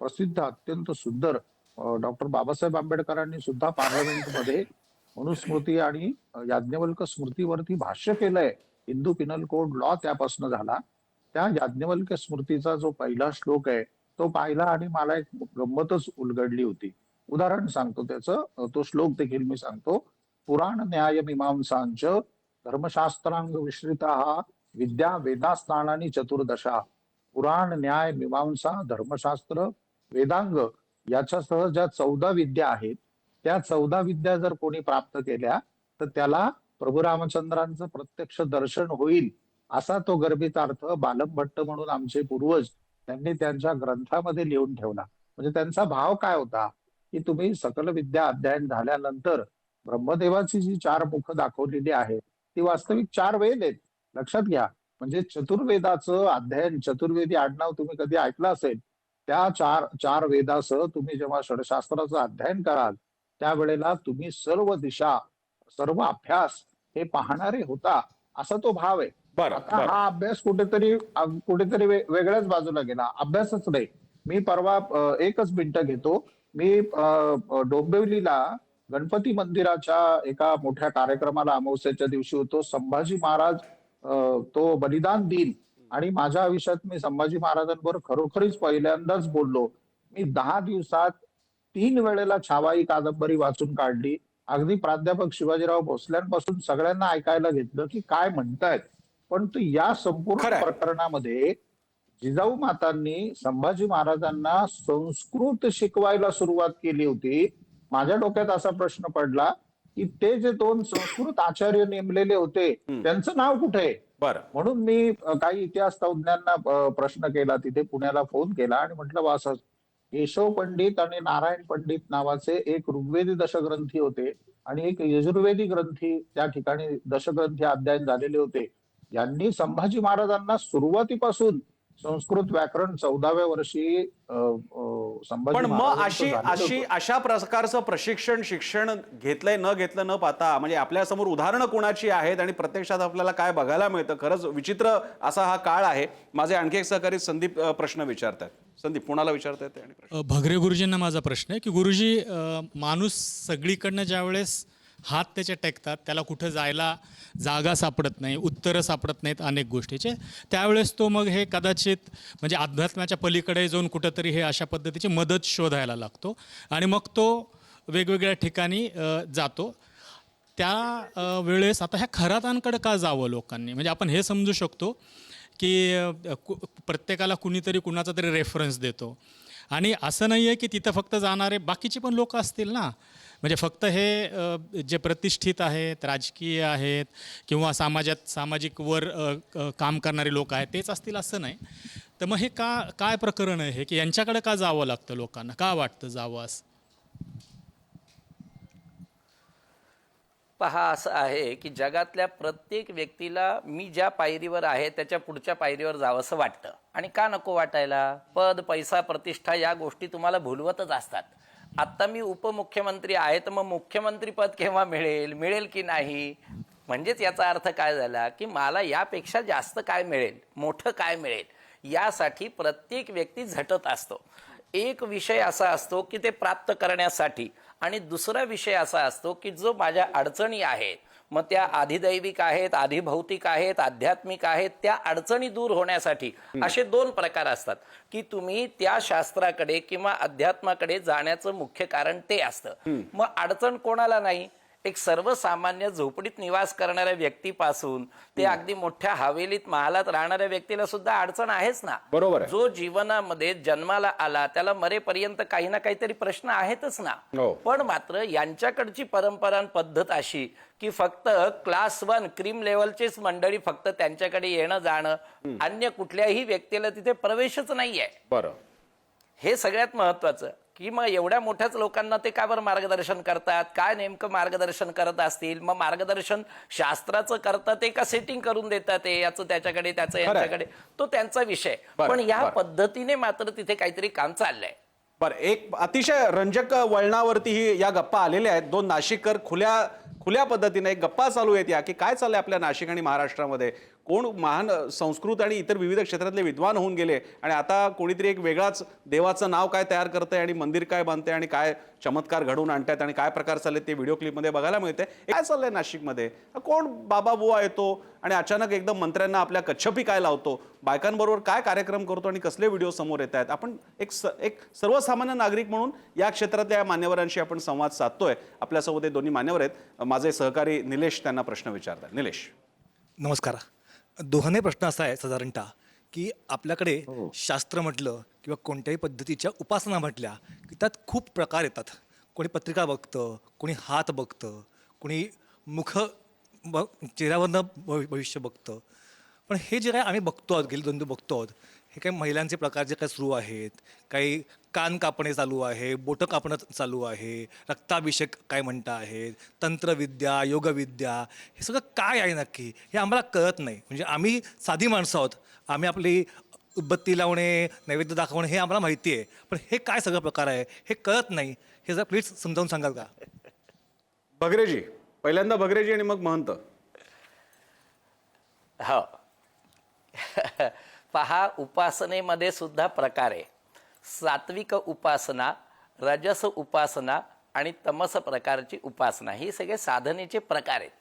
प्रसिद्ध, अत्यंत सुंदर, डॉक्टर बाबासाहेब आंबेडकरांनी सुद्धा पार्लमेंटमध्ये मनुस्मृती आणि याज्ञवल्क स्मृतीवरती भाष्य केलंय. हिंदू पिनल कोड लॉ त्यापासून झाला. त्या याज्ञवल्क्य स्मृतीचा जो पहिला श्लोक आहे तो पाहिला आणि मला एक गंमतच उलगडली होती. उदाहरण सांगतो त्याचं, तो श्लोक देखील मी सांगतो. पुराण न्याय मीमांसांच धर्मशास्त्रांग विश्रिता विद्या वेदास्तानानी चतुर्दशा. पुराण, न्याय, मीमांसा, धर्मशास्त्र, वेदांग याच्यासह ज्या 14 विद्या आहेत त्या 14 विद्या जर कोणी प्राप्त केल्या तर त्याला प्रभू रामचंद्रांचं प्रत्यक्ष दर्शन होईल, असा तो गर्भित अर्थ बालम भट्ट म्हणून आमचे पूर्वज त्यांनी त्यांच्या ग्रंथामध्ये लिहून ठेवला. म्हणजे त्यांचा भाव काय होता की तुम्ही सकल विद्या अध्ययन झाल्यानंतर ब्रह्मदेवाची जी 4 मुख दाखवलेली आहे ती वास्तविक 4 वेद आहेत. लक्षात घ्या. म्हणजे चतुर्वेदाचं अध्ययन, चतुर्वेदी आडनाव तुम्ही कधी ऐकलं असेल. त्या चार वेदासह तुम्ही जेव्हा षडशास्त्राचं अध्ययन कराल, त्यावेळेला तुम्ही सर्व दिशा, सर्व अभ्यास हे पाहणारे होता, असा तो भाव आहे. बरं, आता बरं. हा अभ्यास कुठेतरी वेगळ्याच बाजूला गेला. अभ्यासच नाही. मी परवा एकच मिनिटं घेतो. मी डोंबिवलीला गणपती मंदिराच्या एका मोठ्या कार्यक्रमाला अमावस्येच्या दिवशी होतो. संभाजी महाराज तो बलिदान दिन आणि माझ्या आयुष्यात मी संभाजी महाराजांबरोबर खरोखरीच पहिल्यांदाच बोललो. मी 10 दिवसात 3 वेळेला छावा ही कादंबरी वाचून काढली. अगदी प्राध्यापक शिवाजीराव भोसल्यांपासून सगळ्यांना ऐकायला घेतलं की काय म्हणतायत. परंतु या संपूर्ण खरंय. प्रकरणामध्ये जिजाऊ मातांनी संभाजी महाराजांना संस्कृत शिकवायला सुरुवात केली होती. माझ्या डोक्यात असा प्रश्न पडला की ते जे 2 संस्कृत आचार्य नेमलेले होते त्यांचं नाव कुठे आहे? बरं. म्हणून मी काही इतिहास तज्ञांना प्रश्न केला, तिथे पुण्याला फोन केला आणि म्हटलं बा असं केशव पंडित आणि नारायण पंडित नावाचे एक ऋग्वेदी दशग्रंथी होते आणि एक यजुर्वेदी ग्रंथी त्या ठिकाणी दशग्रंथी अध्ययन झालेले होते. यांनी संभाजी महाराजांना सुरुवातीपासून संस्कृत व्याकरण 14व्या वर्षी संभाजी पण मग महाराजांचं झालेलं होतं. अशा प्रकारचं शिक्षण घेतलंय न घेतलं न पाहता म्हणजे आपल्यासमोर उदाहरणं कोणाची आहेत आणि प्रत्यक्षात आपल्याला काय बघायला मिळतं. खरंच विचित्र असा हा काळ आहे. माझे आणखी एक सहकारी संदीप प्रश्न विचारतात. संदीप कोणाला विचारतायत ते आणि प्रश्न? भगरे गुरुजींना माझा प्रश्न आहे की गुरुजी, माणूस सगळीकडनं ज्यावेळेस हात त्याचे टेकतात, त्याला कुठं जायला जागा सापडत नाही, उत्तरं सापडत नाहीत अनेक गोष्टीचे, त्यावेळेस तो मग हे कदाचित म्हणजे अध्यात्माच्या पलीकडे जाऊन कुठंतरी हे अशा पद्धतीची मदत शोधायला लागतो आणि मग तो वेगवेगळ्या ठिकाणी जातो. त्या वेळेस आता ह्या खरातांकडे का जावं लोकांनी? म्हणजे आपण हे समजू शकतो की प्रत्येकाला कुणीतरी कुणाचा तरी रेफरन्स देतो आणि असं नाही आहे की तिथं फक्त जाणारे बाकीची पण लोक असतील ना. म्हणजे फक्त हे जे प्रतिष्ठित आहेत, राजकीय आहेत किंवा सामाजिक वर काम करणारे लोक आहेत तेच असतील असं नाही. तर मग हे काय प्रकरण आहे की यांच्याकडे का जावं लागतं लोकांना? का वाटतं जावं असं? पहा, असं आहे की जगातल्या प्रत्येक व्यक्तीला मी ज्या पायरीवर आहे त्याच्या पुढच्या पायरीवर जावंसं वाटतं. आणि का नको वाटायला? पद, पैसा, प्रतिष्ठा या गोष्टी तुम्हाला भुलवतच असतात. आत्ता मी उपमुख्यमंत्री आहे तर मग मुख्यमंत्री पद केव्हा मिळेल की नाही? म्हणजेच याचा अर्थ काय झाला की मला यापेक्षा जास्त काय मिळेल, मोठं काय मिळेल, यासाठी प्रत्येक व्यक्ती झटत असतो. एक विषय असा असतो की ते प्राप्त करण्यासाठी आणि दुसरा विषय असा असतो की जो माझ्या अडचणी आहेत, मग त्या आधिदैविक आहेत, आधिभौतिक आहेत, आध्यात्मिक आहेत, त्या अडचणी दूर होण्यासाठी असे 2 प्रकार असतात की तुम्ही त्या शास्त्राकडे किंवा अध्यात्माकडे जाण्याचं मुख्य कारण ते असतं. मग अडचण कोणाला नाही? एक सर्वसामान्य झोपडीत निवास करणाऱ्या व्यक्तीपासून ते अगदी मोठ्या हवेलीत महालात राहणाऱ्या व्यक्तीला सुद्धा अडचण आहेच ना. बरोबर आहे. जो जीवनामध्ये जन्माला आला त्याला मरेपर्यंत काही ना काहीतरी प्रश्न आहेतच ना. हो. पण मात्र यांच्याकडची परंपरा पद्धत अशी की फक्त क्लास 1 क्रीम लेवलचीच मंडळी फक्त त्यांच्याकडे येणं जाणं, अन्य कुठल्याही व्यक्तीला तिथे प्रवेशच नाहीये. बरं. हे सगळ्यात महत्वाचं की मग एवढ्या मोठ्याच लोकांना ते का बरं मार्गदर्शन करतात? काय नेमकं मार्गदर्शन करत असतील? मग मार्गदर्शन शास्त्राचं करतात ते का सेटिंग करून देतात ते याचं त्याच्याकडे त्याचं यांच्याकडे, तो त्यांचा विषय. बरं, पण या बरं. पद्धतीने मात्र तिथे काहीतरी काम चाललंय. बरं, एक अतिशय रंजक वळणावरती ही या गप्पा आलेल्या आहेत. 2 नाशिककर खुल्या पद्धतीने एक गप्पा चालू आहेत या की काय चाललंय आपल्या नाशिक आणि महाराष्ट्रामध्ये. कोण महान संस्कृत आणि इतर विविध क्षेत्रातले विद्वान होऊन गेले आणि आता कोणीतरी एक वेगळाच देवाचं नाव काय तयार करतंय आणि मंदिर काय बांधतंय आणि काय चमत्कार घडवून आणतायत आणि काय प्रकार चालले ते व्हिडिओ क्लिपमध्ये बघायला मिळते. काय चाललंय नाशिकमध्ये? कोण बाबा बुवा येतो आणि अचानक एकदम मंत्र्यांना आपल्या कच्छपी काय लावतो, बायकांबरोबर काय कार्यक्रम करतो आणि कसले व्हिडिओ समोर येत आहेत. आपण एक सर्वसामान्य नागरिक म्हणून या क्षेत्रातल्या मान्यवरांशी आपण संवाद साधतोय. आपल्यासोबत हे दोन्ही मान्यवर आहेत. माझे सहकारी निलेश त्यांना प्रश्न विचारतात. निलेश, नमस्कार. दोघांनाही प्रश्न असा आहे साधारणतः की आपल्याकडे शास्त्र म्हटलं किंवा कोणत्याही पद्धतीच्या उपासना म्हटल्या की त्यात खूप प्रकार येतात. कोणी पत्रिका बघतं, कोणी हात बघतं, कोणी चेहऱ्यावरनं भविष्य बघतं. पण हे जे काय आम्ही बघतो आहोत, गेले 2 बघतो आहोत, हे काही महिलांचे प्रकार जे काही सुरू आहेत, काही कान कापणे चालू आहे, बोटं कापणं चालू आहे, रक्ताभिषेक काय म्हणता आहेत, तंत्रविद्या, योगविद्या, हे सगळं काय आहे नक्की हे आम्हाला कळत नाही. म्हणजे आम्ही साधी माणसं आहोत, आम्ही आपली उदबत्ती लावणे, नैवेद्य दाखवणे हे आम्हाला माहिती आहे, पण हे काय सगळं प्रकार आहे हे कळत नाही. हे जरा प्लीज समजावून सांगाल का? भगरेजी, पहिल्यांदा भगरेजी आणि मग महंत. हो. पहा, उपासनेमध्ये सुद्धा प्रकार आहे. सात्विक उपासना, रजस उपासना आणि तमस प्रकारची उपासना, ही सगळे साधनेचे प्रकार आहेत.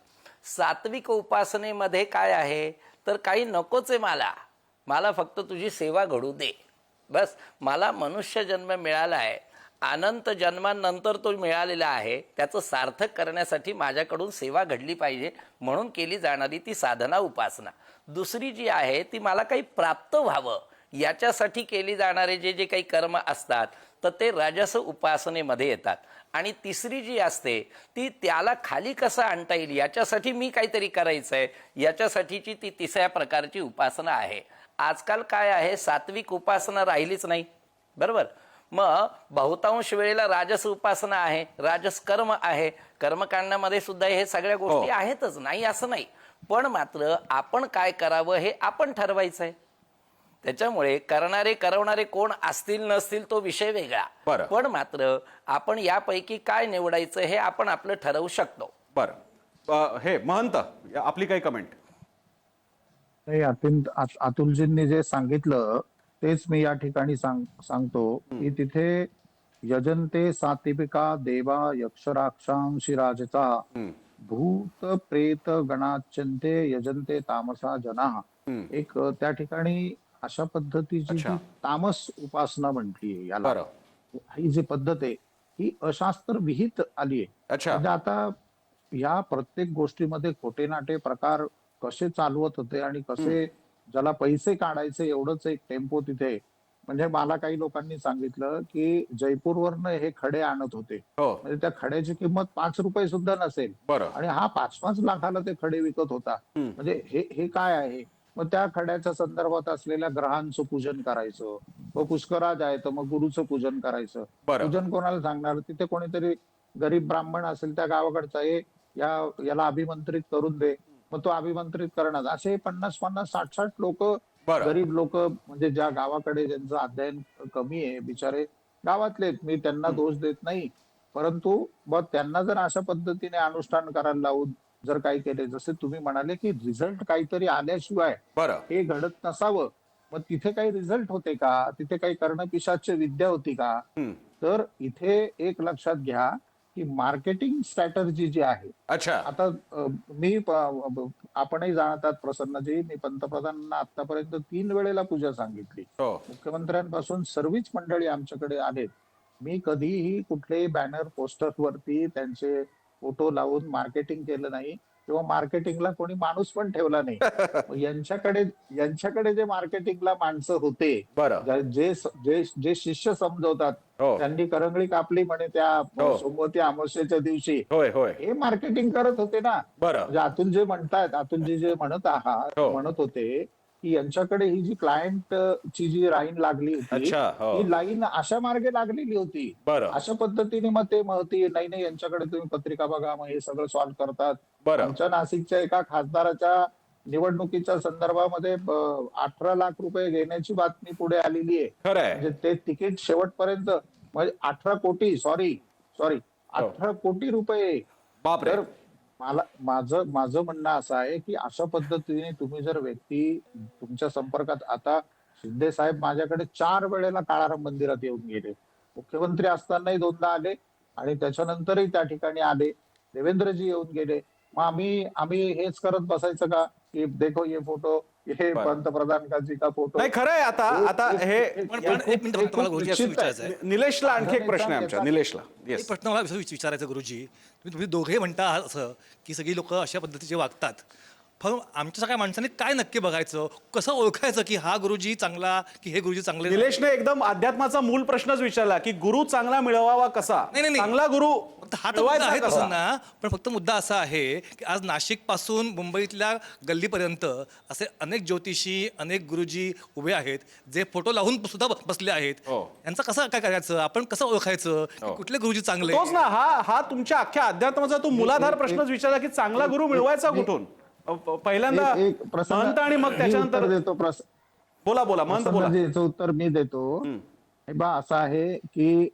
सात्विक उपासनेमध्ये काय आहे तर काही नकोच आहे मला फक्त तुझी सेवा घडू दे, बस. मला मनुष्य जन्म मिळाला आहे, अनंत जन्मांनंतर तो मिळालेला आहे, त्याचं सार्थक करण्यासाठी माझ्याकडून सेवा घडली पाहिजे म्हणून केली जाणारी ती साधना उपासना. दुसरी जी आहे ती मला काही प्राप्त व्हावं याच्यासाठी केली जाणारे जे काही कर्म असतात तर ते राजस उपासनेमध्ये येतात. आणि तिसरी जी असते ती त्याला खाली कसं आणता येईल याच्यासाठी मी काहीतरी करायचं आहे, याच्यासाठीची ती तिसऱ्या प्रकारची उपासना आहे. आजकाल काय आहे, सात्विक उपासना राहिलीच नाही, बरोबर. मग बहुतांश वेळेला राजस उपासना आहे, राजस कर्म आहे. कर्मकांडामध्ये सुद्धा हे सगळ्या गोष्टी आहेतच, नाही असं नाही. पण मात्र आपण काय करावं हे आपण ठरवायचं आहे. त्याच्यामुळे करवणारे कोण असतील नसतील तो विषय वेगळा, पण मात्र आपण यापैकी काय निवडायचं हे आपण आपलं ठरवू शकतो. बरं, हे महंत, आपली काही कमेंट? नाही, अतुलजींनी जे सांगितलं तेच मी या ठिकाणी सांगतो की तिथे यजन्ते सात्विका देवा यक्षराक्षांशी राजता भूत प्रेत गणाच्यन्ते यजन्ते तामसा जना. एक त्या ठिकाणी अशा पद्धतीची जी तामस उपासना म्हटलीये याला, ही जी पद्धत आहे ही अशास्त्र विहित आली आहे. म्हणजे आता या प्रत्येक गोष्टीमध्ये खोटे नाटे प्रकार कसे चालवत होते आणि कसे ज्याला पैसे काढायचे एवढंच एक टेम्पो तिथे. म्हणजे मला काही लोकांनी सांगितलं की जयपूरवरनं हे खडे आणत होते, म्हणजे त्या खड्याची किंमत 5 रुपये सुद्धा नसेल आणि हा 5-5 लाखाला ते खडे विकत होता. म्हणजे हे काय आहे. मग त्या खड्याच्या संदर्भात असलेल्या ग्रहांचं पूजन करायचं, मग पुष्कराज आहे तर मग गुरुचं पूजन करायचं. पूजन कोणाला सांगणार, तिथे कोणीतरी गरीब ब्राह्मण असेल त्या गावाकडचा, याला अभिमंत्रित करून दे, मग तो अभिमंत्रित करणार. असे 50-50, 60-60 लोक, गरीब लोक, म्हणजे ज्या गावाकडे ज्यांचं अध्ययन कमी आहे, बिचारे गावातले, मी त्यांना दोष देत नाही, परंतु मग त्यांना जर अशा पद्धतीने अनुष्ठान करायला लावून जर काही केले, जसे तुम्ही म्हणाले की रिझल्ट काहीतरी आल्याशिवाय हे घडत नसावं, मग तिथे काही रिझल्ट होते का, तिथे काही कर्णपिशाची विद्या होती का. तर इथे एक लक्षात घ्या की मार्केटिंग स्ट्रॅटर्जी जी आहे, आता मी आपणही जाणतात प्रसन्नजी, मी पंतप्रधानांना आतापर्यंत 3 वेळेला पूजा सांगितली. मुख्यमंत्र्यांपासून सर्वच मंडळी आमच्याकडे आलेत. मी कधीही कुठलेही बॅनर पोस्टर वरती त्यांचे फोटो लावून मार्केटिंग केलं नाही किंवा मार्केटिंगला कोणी माणूस पण ठेवला नाही. यांच्याकडे जे मार्केटिंगला माणसं होते, जे शिष्य समजवतात, त्यांनी करंगळी कापली म्हणे त्या सोमवती अमावस्येच्या दिवशी, हे मार्केटिंग करत होते ना. म्हणजे अतुलजी जे म्हणत होते की यांच्याकडे ही जी क्लायंट ची जी लाईन लागली होती, ही लाईन अशा मार्गे लागलेली होती, अशा पद्धतीने. मग ते म्हणते नाही यांच्याकडे तुम्ही पत्रिका बघा, मग हे सगळं सॉल्व्ह करतात. आमच्या नाशिकच्या एका खासदाराच्या निवडणुकीच्या संदर्भामध्ये 18 लाख रुपये घेण्याची बातमी पुढे आलेली आहे. म्हणजे ते तिकीट शेवटपर्यंत, म्हणजे 18 कोटी, सॉरी 18 कोटी रुपये. तर माझं म्हणणं असं आहे की अशा पद्धतीने तुम्ही जर व्यक्ती तुमच्या संपर्कात, आता शिंदे साहेब माझ्याकडे 4 वेळेला काळाराम मंदिरात येऊन गेले, मुख्यमंत्री असतानाही 2दा आले आणि त्याच्यानंतरही त्या ठिकाणी आले. देवेंद्रजी येऊन गेले. मग आम्ही हेच करत बसायचं का की देखो ये फोटो, हे पंतप्रधान का जी का फोटो. नाही, खरंय. आता हे एक मिनिट फक्त मला गुरुजी असं विचारायचं आहे. निलेशला आणखी एक प्रश्न आहे आमच्या. निलेशला एक प्रश्न मला विचारायचा गुरुजी, तुम्ही दोघे म्हणता असं की सगळी लोक अशा पद्धतीचे वागतात, आमच्या सगळ्या माणसांनी काय नक्की बघायचं, कसं ओळखायचं की हा गुरुजी चांगला की हे गुरुजी चांगले नाही? निलेशने एकदम अध्यात्माचा मूल प्रश्नच विचारला की गुरु चांगला मिळवावा कसा, नाही. चांगला गुरु फक्त हा तर मुद्दा मिळवायचा आहे कसा? तसं ना, पण फक्त मुद्दा असा आहे की आज नाशिक पासून मुंबईतल्या गल्लीपर्यंत असे अनेक ज्योतिषी, अनेक गुरुजी उभे आहेत जे फोटो लावून सुद्धा बसले आहेत. हो. यांचं कसं काय करायचं, आपण कसं ओळखायचं की कुठले गुरुजी चांगले? तोच ना, हा तुमच्या अख्ख्या अध्यात्माचा तो मुलाधार प्रश्नच विचारला की चांगला गुरु मिळवायचा कुठून. पहिल्यांदा एक प्रसन्न- महंत आणि मग मी त्याच्यानंतर उत्तर देतो बोला महंत बोला. याचं उत्तर मी देतो. हे बा असं आहे की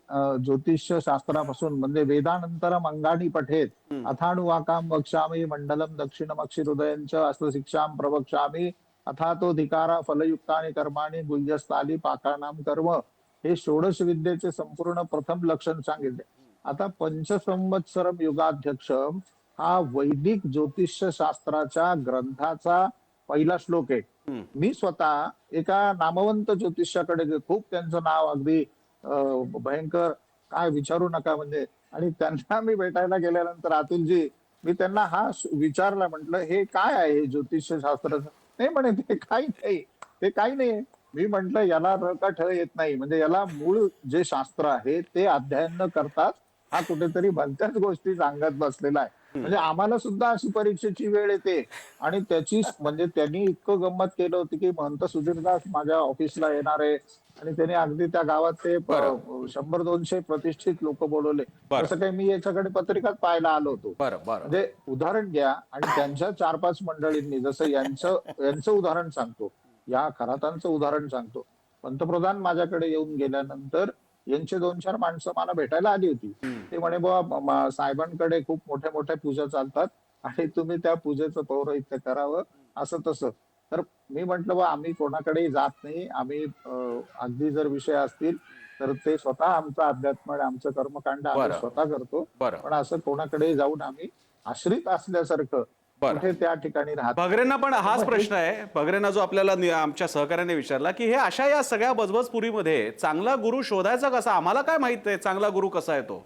ज्योतिष शास्त्रापासून म्हणजे वेदानंतरम अंगानी पठेत अथानुवाकाम वक्ष्यामी मंडलम दक्षिणमक्षिहृदयंच अस्त्रशिक्षाम प्रवक्ष्यामी अथातो धिकारा फलयुक्तानि कर्माणि गुह्यस्थाली पाकानाम कर्म. हे षोडश विद्येचे संपूर्ण प्रथम लक्षण सांगितले. आता पंचसंवत्सरम युगाध्यक्ष हा वैदिक ज्योतिष शास्त्राच्या ग्रंथाचा पहिला श्लोक आहे. मी स्वतः एका नामवंत ज्योतिषाकडे खूप त्यांचं नाव अगदी भयंकर, काय विचारू नका म्हणजे. आणि त्यांना मी भेटायला गेल्यानंतर अतुलजी, मी त्यांना हा विचारला, म्हटलं हे काय आहे हे ज्योतिष शास्त्राचं? नाही म्हणे ते काही नाही, ते काही नाही. मी म्हंटल याला र का ठ येत नाही, म्हणजे याला मूळ जे शास्त्र आहे ते अध्ययन न करतात हा कुठेतरी भलत्याच गोष्टी सांगत बसलेला आहे. म्हणजे आम्हाला सुद्धा अशी परीक्षेची वेळ येते. आणि त्याची म्हणजे त्यांनी इतकं गंमत केलं होतं की महंत सुधीरदास माझ्या ऑफिसला येणार आहे आणि त्यांनी अगदी त्या गावात ते 100-200 प्रतिष्ठित लोक बोलवले. तसं काही मी याच्याकडे पत्रिकाच पाहायला आलो होतो. म्हणजे उदाहरण घ्या. आणि त्यांच्या 4-5 मंडळींनी, जसं यांचं उदाहरण सांगतो, या खरातांचं उदाहरण सांगतो. पंतप्रधान माझ्याकडे येऊन गेल्यानंतर यांचे 2-4 माणसं मला भेटायला आली होती. ते म्हणे बाबा साहेबांकडे खूप मोठ्या मोठ्या पूजा चालतात आणि तुम्ही त्या पूजेचं पौरोहित्य करावं असं तसं. तर मी म्हंटल बा आम्ही कोणाकडेही जात नाही. आम्ही अगदी जर विषय असतील तर ते स्वतः आमचा अध्यात्म आणि आमचं कर्मकांड आम्ही स्वतः करतो. पण असं कोणाकडे जाऊन आम्ही आश्रित असल्यासारखं कुठे त्या ठिकाणी राहत. भगरेंना पण हाच प्रश्न आहे. भगरेंना जो आपल्याला आमच्या सहकार्याने विचारला की हे अशा या सगळ्या बजबजपुरीमध्ये चांगला गुरु शोधायचा कसा, आम्हाला काय माहित आहे चांगला गुरु कसा आहे तो.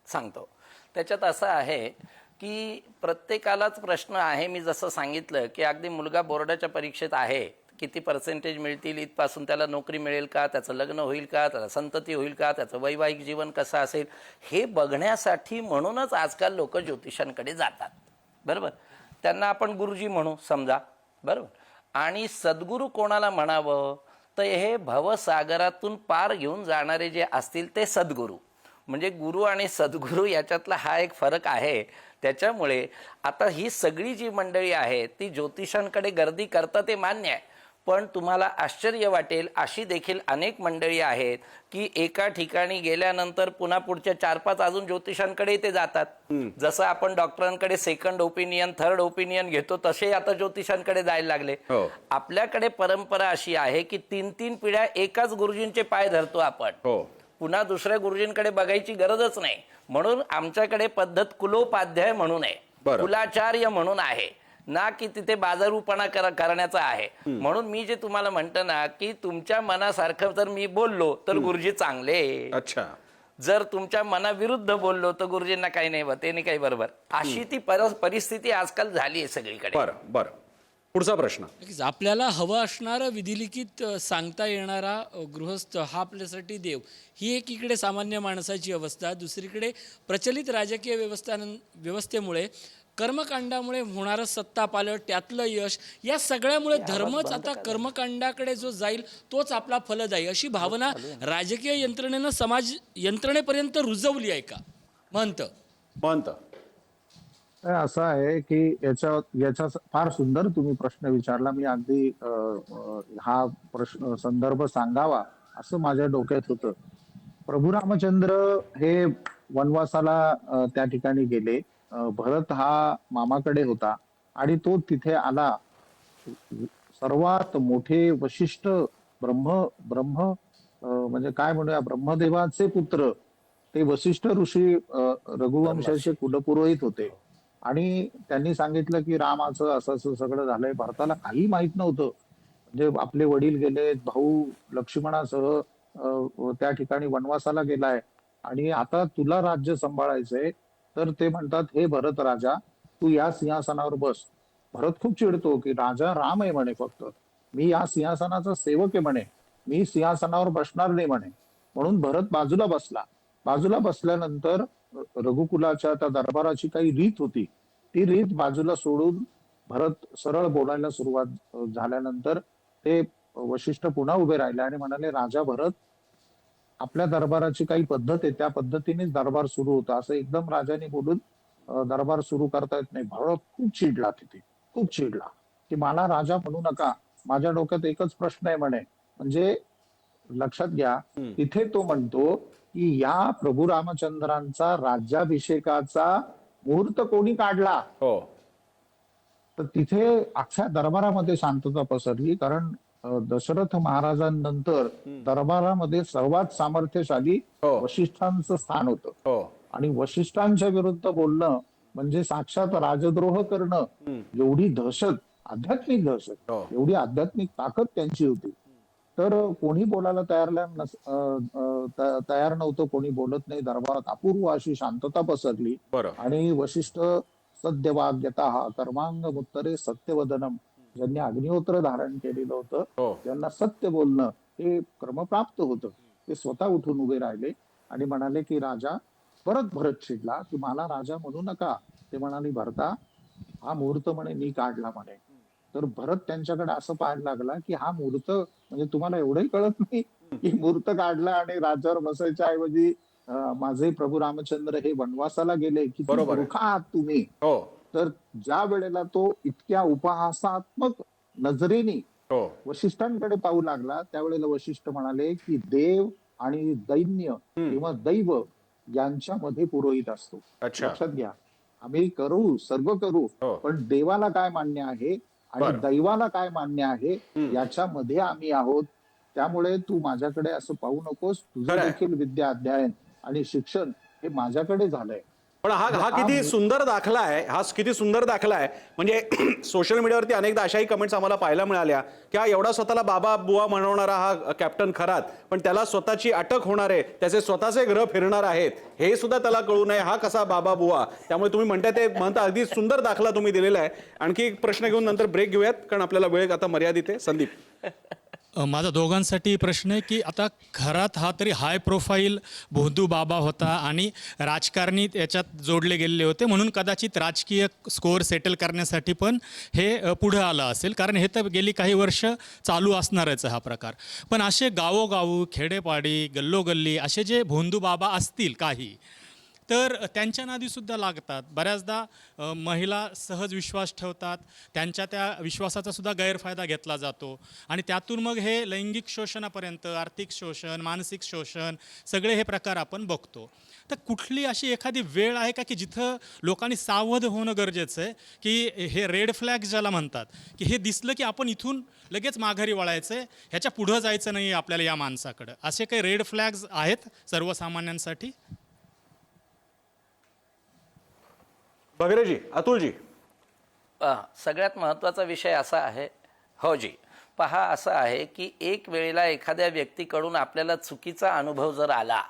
सांगतो. त्याच्यात असं आहे की प्रत्येकालाच प्रश्न आहे. मी जसं सांगितलं की अगदी मुलगा बोर्डाच्या परीक्षेत आहे, किती पर्सेंटेज मिळतील, इथपासून त्याला नोकरी मिळेल का, त्याचं लग्न होईल का, त्याला संतती होईल का, त्याचं वैवाहिक जीवन कसं असेल, हे बघण्यासाठी म्हणूनच आजकाल लोक ज्योतिषांकडे जातात. बरोबर. त्यांना आपण गुरुजी म्हणू समजा. बरोबर. आणि सद्गुरू कोणाला म्हणावं, तर हे भवसागरातून पार घेऊन जाणारे जे असतील ते सद्गुरू. म्हणजे गुरु आणि सद्गुरू याच्यातला हा एक फरक आहे. त्याच्यामुळे आता ही सगळी जी मंडळी आहे ती ज्योतिषांकडे गर्दी करतात ते मान्य आहे. पण तुम्हाला आश्चर्य वाटेल अशी देखील अनेक मंडळी आहेत की एका ठिकाणी गेल्यानंतर पुन्हा पुढच्या 4-5 अजून ज्योतिषांकडे ते जातात. जसं आपण डॉक्टरांकडे सेकंड ओपिनियन, थर्ड ओपिनियन घेतो तसे आता ज्योतिषांकडे जायला लागले. आपल्याकडे परंपरा अशी आहे की 3-3 पिढ्या एकाच गुरुजींचे पाय धरतो आपण. पुन्हा दुसऱ्या गुरुजींकडे बघायची गरजच नाही. म्हणून आमच्याकडे पद्धत कुलोपाध्याय म्हणून आहे, कुलाचार्य म्हणून आहे ना, की तिथे बाजारूपणा करण्याचा आहे. म्हणून मी जे तुम्हाला म्हणतो ना की तुमच्या मनासारखं जर मी बोललो तर गुरुजी चांगले, अच्छा, जर तुमच्या मनाविरुद्ध बोललो तर गुरुजींना काही नाही, ते नाही काही बरोबर. अशी ती परिस्थिती आजकाल झाली आहे सगळीकडे. बरं. पुढचा प्रश्न. नक्कीच. आपल्याला हवं असणारं विधिलिखित सांगता येणारा गृहस्थ हा आपल्यासाठी देव, ही एकीकडे सामान्य माणसाची अवस्था, दुसरीकडे प्रचलित राजकीय व्यवस्थेमुळे, कर्मकांडामुळे होणारं सत्तापालट, त्यातलं यश, या सगळ्यामुळे धर्मच आता कर्मकांडाकडे जो जाईल तोच आपला फलदायी, अशी भावना राजकीय यंत्रणेनं समाज यंत्रणेपर्यंत रुजवली आहे का महंत? असं आहे की याचा फार सुंदर तुम्ही प्रश्न विचारला. मी अगदी हा प्रश्न संदर्भ सांगावा असं माझ्या डोक्यात होतं. प्रभू रामचंद्र हे वनवासाला त्या ठिकाणी गेले. भरत हा मामाकडे होता आणि तो तिथे आला. सर्वात मोठे वशिष्ठ ब्रह्म म्हणजे काय म्हणूया, ब्रह्मदेवाचे पुत्र ते वशिष्ठ ऋषी रघुवंशाचे कुलपुरोहित होते. आणि त्यांनी सांगितलं की रामाचं असं असं सगळं झालंय. भरताला काही माहित नव्हतं. म्हणजे आपले वडील गेले, भाऊ लक्ष्मणासह त्या ठिकाणी वनवासाला गेलाय आणि आता तुला राज्य सांभाळायचंय. तर ते म्हणतात, हे भरत राजा, तू या सिंहासनावर बस. भरत खूप चिडतो की राजा राम आहे म्हणे, फक्त मी या सिंहासनाचा सेवक आहे म्हणे, मी सिंहासनावर बसणार नाही म्हणे. म्हणून भरत बाजूला बसला. बाजूला बसल्यानंतर रघुकुलाच्या त्या दरबाराची काही रीत होती, ती रीत बाजूला सोडून भरत सरळ बोलायला सुरुवात झाल्यानंतर ते वशिष्ठ पुन्हा उभे राहिले आणि म्हणाले, राजा भरत, आपल्या दरबाराची काही पद्धत आहे, त्या पद्धतीनेच दरबार सुरू होता, असं एकदम राजाने बोलून दरबार सुरू करता येत नाही. भरत खूप चिडला, तिथे खूप चिडला की मला राजा म्हणू नका, माझ्या डोक्यात एकच प्रश्न आहे म्हणे. म्हणजे लक्षात घ्या, तिथे तो म्हणतो की या प्रभू रामचंद्रांचा राज्याभिषेकाचा मुहूर्त कोणी काढला. हो. तर तिथे अख्ख्या दरबारामध्ये शांतता पसरली, कारण दशरथ महाराजांनंतर दरबारामध्ये सर्वात सामर्थ्यशाली हो. वशिष्ठांचं स्थान होतं. हो. आणि वशिष्ठांच्या विरुद्ध बोलणं म्हणजे साक्षात राजद्रोह करणं. एवढी दहशत, आध्यात्मिक दहशत, हो. एवढी आध्यात्मिक ताकद त्यांची होती. तर कोणी बोलायला तयार नव्हतं, कोणी बोलत नाही. दरबारात अपूर्व अशी शांतता पसरली. बरं. आणि वशिष्ठ सद्यवाग्यता कर्मांगमुत्तरे सत्यवदनम, ज्यांनी अग्निहोत्र धारण केलेलं होतं, हो. त्यांना सत्य बोलणं हे क्रमप्राप्त होतं. ते स्वतः उठून उभे राहिले आणि म्हणाले की राजा, परत भरत चिडला की मला राजा म्हणू नका. ते म्हणाले, भरता, हा मुहूर्त म्हणे मी काढला म्हणे. तर भरत त्यांच्याकडे असं पाहायला लागला की हा मुहूर्त, म्हणजे तुम्हाला एवढंही कळत नाही की मुहूर्त काढला आणि राज्यावर बसायच्या ऐवजी माझे प्रभू रामचंद्र हे वनवासाला गेले, की बरोबर आहे. मूर्ख आहात तुम्ही. हो. तर ज्या वेळेला तो इतक्या उपहासात्मक नजरेने हो. वशिष्ठांकडे पाहू लागला, त्यावेळेला वशिष्ठ म्हणाले की देव आणि दैन्य किंवा दैव यांच्यामध्ये पुरोहित असतो. अच्छा. लक्षात घ्या, आम्ही करू, सर्व करू, हो. पण देवाला काय मान्य आहे आणि बरं. दैवाला काय मान्य आहे याच्यामध्ये आम्ही आहोत. त्यामुळे तू माझ्याकडे असं पाहू नकोस. तुझं खरंय. देखील विद्या अध्ययन आणि शिक्षण हे माझ्याकडे झालंय. पण हा किती सुंदर दाखला आहे, हा किती सुंदर दाखला आहे. म्हणजे सोशल मीडियावरती अनेकदा अशाही कमेंट्स आम्हाला पाहायला मिळाल्या की हा एवढा स्वतःला बाबा बुवा म्हणवणारा हा कॅप्टन खरात, पण त्याला स्वतःची अटक होणार आहे, त्याचे स्वतःचे ग्रह फिरणार आहेत, हे सुद्धा त्याला कळू नये, हा कसा बाबा बुवा. त्यामुळे तुम्ही म्हणताय ते म्हणता अगदी सुंदर दाखला तुम्ही दिलेला आहे. आणखी एक प्रश्न घेऊन नंतर ब्रेक घेऊयात, कारण आपल्याला वेळ आता मर्यादित आहे. संदीप. माझा दोघांसाठी प्रश्न आहे की आता खरात हा तरी हाय प्रोफाईल भोंदू बाबा होता आणि राजकारणी याच्यात जोडले गेलेले होते, म्हणून कदाचित राजकीय स्कोअर सेटल करण्यासाठी पण हे पुढं आलं असेल, कारण हे तर गेली काही वर्ष चालू असणारच हा प्रकार. पण असे गावोगाव, खेडेपाडी, गल्लोगल्ली असे जे भोंदू बाबा असतील काही, तर त्यांच्या नादीसुद्धा लागतात. बऱ्याचदा महिला सहज विश्वास ठेवतात, त्यांच्या त्या विश्वासाचा सुद्धा गैरफायदा घेतला जातो आणि त्यातून मग हे लैंगिक शोषणापर्यंत, आर्थिक शोषण, मानसिक शोषण, सगळे हे प्रकार आपण बघतो. तर कुठली अशी एखादी वेळ आहे का की जिथं लोकांनी सावध होणं गरजेचं आहे, की हे रेड फ्लॅग ज्याला म्हणतात, की हे दिसलं की आपण इथून लगेच माघारी वळायचं आहे, ह्याच्या पुढं जायचं नाही आपल्याला या माणसाकडं. असे काही रेड फ्लॅग्स आहेत सर्वसामान्यांसाठी? बगरेजी, अतुलजी. सगळ्यात महत्त्वाचा विषय असा आहे, हो जी, पहा असं आहे की एक वेळेला एखाद्या व्यक्तीकडून आपल्याला चुकीचा अनुभव जर आला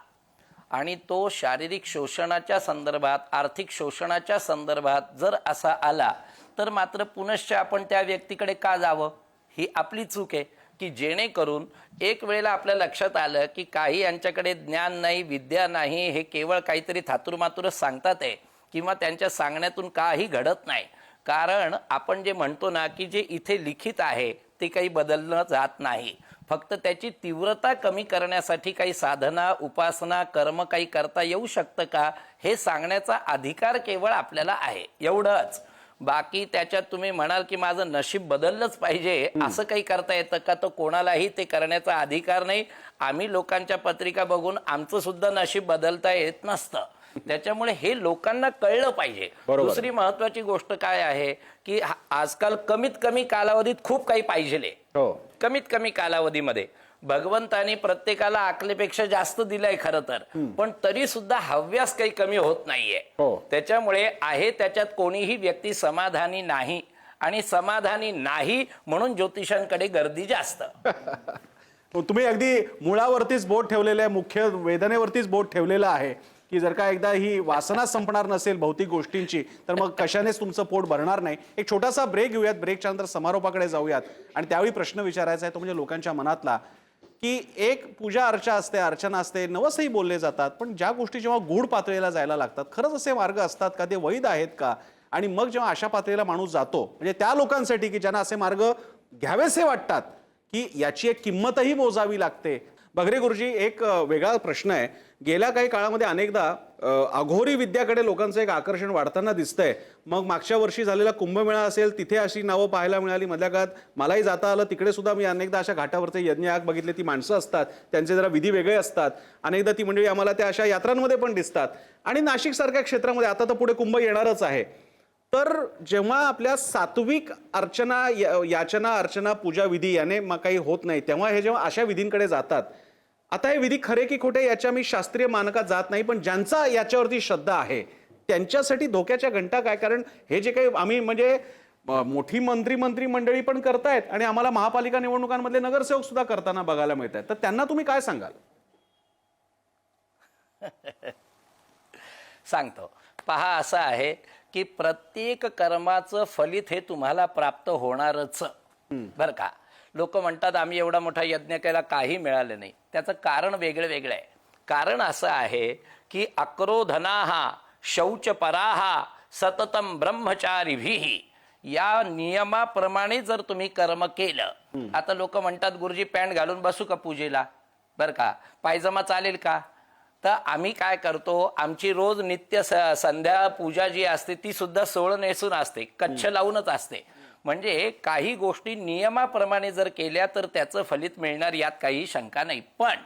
आणि तो शारीरिक शोषणाच्या संदर्भात, आर्थिक शोषणाच्या संदर्भात जर असा आला, तर मात्र पुनश्च आपण त्या व्यक्तीकडे का जावं, ही आपली चूक आहे. की जेणेकरून एक वेळेला आपल्या लक्षात आलं की काही यांच्याकडे ज्ञान नाही, विद्या नाही, हे केवळ काहीतरी थातुरमातुरच सांगतात आहे किंवा त्यांच्या सांगण्यातून काही घडत नाही. कारण आपण जे म्हणतो ना की जे इथे लिखित आहे ते काही बदललं जात नाही, फक्त त्याची तीव्रता कमी करण्यासाठी काही साधना, उपासना, कर्म काही करता येऊ शकतं का, हे सांगण्याचा अधिकार केवळ आपल्याला आहे, एवढंच. बाकी त्याच्यात तुम्ही म्हणाल की माझं नशीब बदललंच पाहिजे, असं काही करता येतं का, तर कोणालाही ते करण्याचा अधिकार नाही. आम्ही लोकांच्या पत्रिका बघून आमचं सुद्धा नशीब बदलता येत नसतं. त्याच्यामुळे हे लोकांना कळलं पाहिजे. दुसरी महत्वाची गोष्ट काय आहे की आजकाल कमीत कमी कालावधीत खूप काही पाहिजे. कमीत कमी कालावधीमध्ये भगवंतानी प्रत्येकाला आकलेपेक्षा जास्त दिलंय खरं तर, पण तरी सुद्धा हव्यास काही कमी होत नाहीये. त्याच्यामुळे आहे त्याच्यात कोणीही व्यक्ती समाधानी नाही, आणि समाधानी नाही म्हणून ज्योतिषांकडे गर्दी जास्त. तुम्ही अगदी मुळावरतीच बोट ठेवलेलं आहे, मुख्य वेदनेवरतीच बोट ठेवलेलं आहे की जर का एकदा ही वासना संपणार नसेल भौतिक गोष्टींची तर मग कशानेच तुमचं पोट भरणार नाही. एक छोटासा ब्रेक घेऊयात, ब्रेकच्या नंतर समारोपाकडे जाऊयात आणि त्यावेळी प्रश्न विचारायचा आहे तो म्हणजे लोकांच्या मनातला, की एक पूजा अर्चा असते, अर्चना असते, नवसही बोलले जातात, पण ज्या गोष्टी जेव्हा गूढ पातळीला जायला लागतात खरंच असे मार्ग असतात का, ते वैध आहेत का? आणि मग जेव्हा अशा पातळीला माणूस जातो म्हणजे त्या लोकांसाठी की ज्यांना असे मार्ग घ्यावेसे वाटतात की याची एक किंमतही मोजावी लागते. बगरे गुरुजी, एक वेगळा प्रश्न आहे. गेल्या काही काळामध्ये अनेकदा अघोरी विद्याकडे लोकांचं एक आकर्षण वाढताना दिसतंय. मग मागच्या वर्षी झालेला कुंभमेळा असेल, तिथे अशी नावं पाहायला मिळाली. मधल्या काळात मलाही जाता आलं, तिकडे सुद्धा मी अनेकदा अशा घाटावरचे यज्ञयाग बघितले. ती माणसं असतात, त्यांचे जरा विधी वेगळे असतात. अनेकदा ती मंडळी आम्हाला त्या अशा यात्रांमध्ये पण दिसतात. आणि नाशिक सारख्या क्षेत्रामध्ये आता तर पुढे कुंभ येणारच आहे. तर जेव्हा आपल्या सात्विक अर्चना, याचना, अर्चना, पूजा विधी याने मग काही होत नाही, तेव्हा हे जेव्हा अशा विधींकडे जातात, आता हे विधी खरे की खोटे याच्या मी शास्त्रीय मानकात जात नाही, पण ज्यांचा याच्यावरती श्रद्धा आहे त्यांच्यासाठी धोक्याच्या घंटा काय? कारण हे जे काही आम्ही म्हणजे मोठी मंत्री मंडळी पण करतायत आणि आम्हाला महापालिका निवडणुकांमधले नगरसेवक सुद्धा करताना बघायला मिळत आहेत. तर त्यांना तुम्ही काय सांगाल? सांगतो. पहा, असं आहे की प्रत्येक कर्माचं फलित हे तुम्हाला प्राप्त होणारच बरं का. लोक म्हणतात आम्ही एवढा मोठा यज्ञ केला काही मिळालं नाही. त्याचं कारण वेगळं वेगळं आहे. कारण असं आहे की अक्रोधनाहा शौचपराहा सततम ब्रह्मचारीभिः या नियमाप्रमाणे जर तुम्ही कर्म केलं. आता लोक म्हणतात गुरुजी पॅन्ट घालून बसू का पूजेला, बरं का, पायजमा चालेल का? तर आम्ही काय करतो, आमची रोज नित्य संध्या पूजा जी असते ती सुद्धा सोळ नेसून असते, कच्छ लावूनच असते. म्हणजे काही गोष्टी नियमाप्रमाणे जर केल्या तर त्याचं फलित मिळणार, यात काही शंका नाही. पण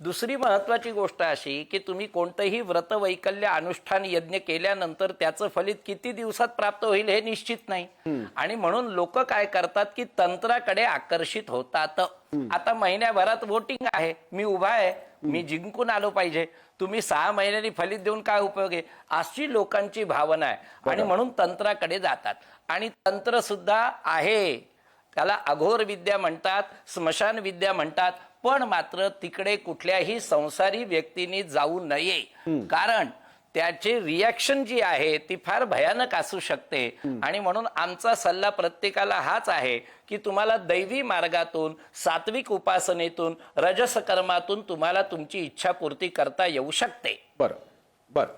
दुसरी महत्वाची गोष्ट अशी की तुम्ही कोणतंही व्रत वैकल्य अनुष्ठान यज्ञ केल्यानंतर त्याचं फलित किती दिवसात प्राप्त होईल हे निश्चित नाही. आणि म्हणून लोक काय करतात की तंत्राकडे आकर्षित होतात. आता महिन्याभरात वोटिंग आहे, मी उभा आहे, मी जिंकून आलो पाहिजे, तुम्ही 6 महिन्यांनी फलित देऊन काय उपयोग आहे, अशी लोकांची भावना आहे. आणि म्हणून तंत्राकडे जातात. आणि तंत्र सुद्धा आहे, त्याला अघोर विद्या म्हणतात, स्मशान विद्या म्हणतात. पण मात्र तिकडे कुठल्याही संसारी व्यक्तीने जाऊ नये, कारण त्याची रिॲक्शन जी आहे ती फार भयानक असू शकते. आणि म्हणून आमचा सल्ला प्रत्येकाला हाच आहे की तुम्हाला दैवी मार्गातून, सात्विक उपासनेतून, रजस कर्मातून तुम्हाला तुमची इच्छापूर्ती करता येऊ शकते. बरं बरं.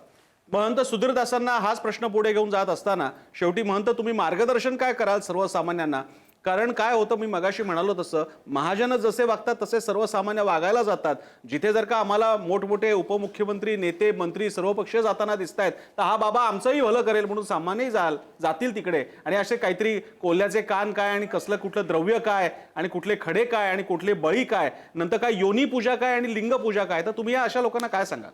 महंत सुधीरदासांना हाच प्रश्न पुढे घेऊन जात असताना शेवटी महंत तुम्ही मार्गदर्शन काय कराल सर्वसामान्यांना? कारण काय होतं, मी मगाशी म्हणालो तसं महाजन जसे वागतात तसे सर्वसामान्य वागायला जातात. जिथे जर का आम्हाला मोठमोठे उपमुख्यमंत्री, नेते, मंत्री, सर्व पक्ष जाताना दिसत आहेत तर हा बाबा आमचंही भलं करेल म्हणून सामान्यही जातील तिकडे. आणि असे काहीतरी कोल्ह्याचे कान काय आणि कसलं कुठलं द्रव्य काय आणि कुठले खडे काय आणि कुठले बळी काय, नंतर काय योनी पूजा काय आणि लिंग पूजा काय, तर तुम्ही या अशा लोकांना काय सांगाल?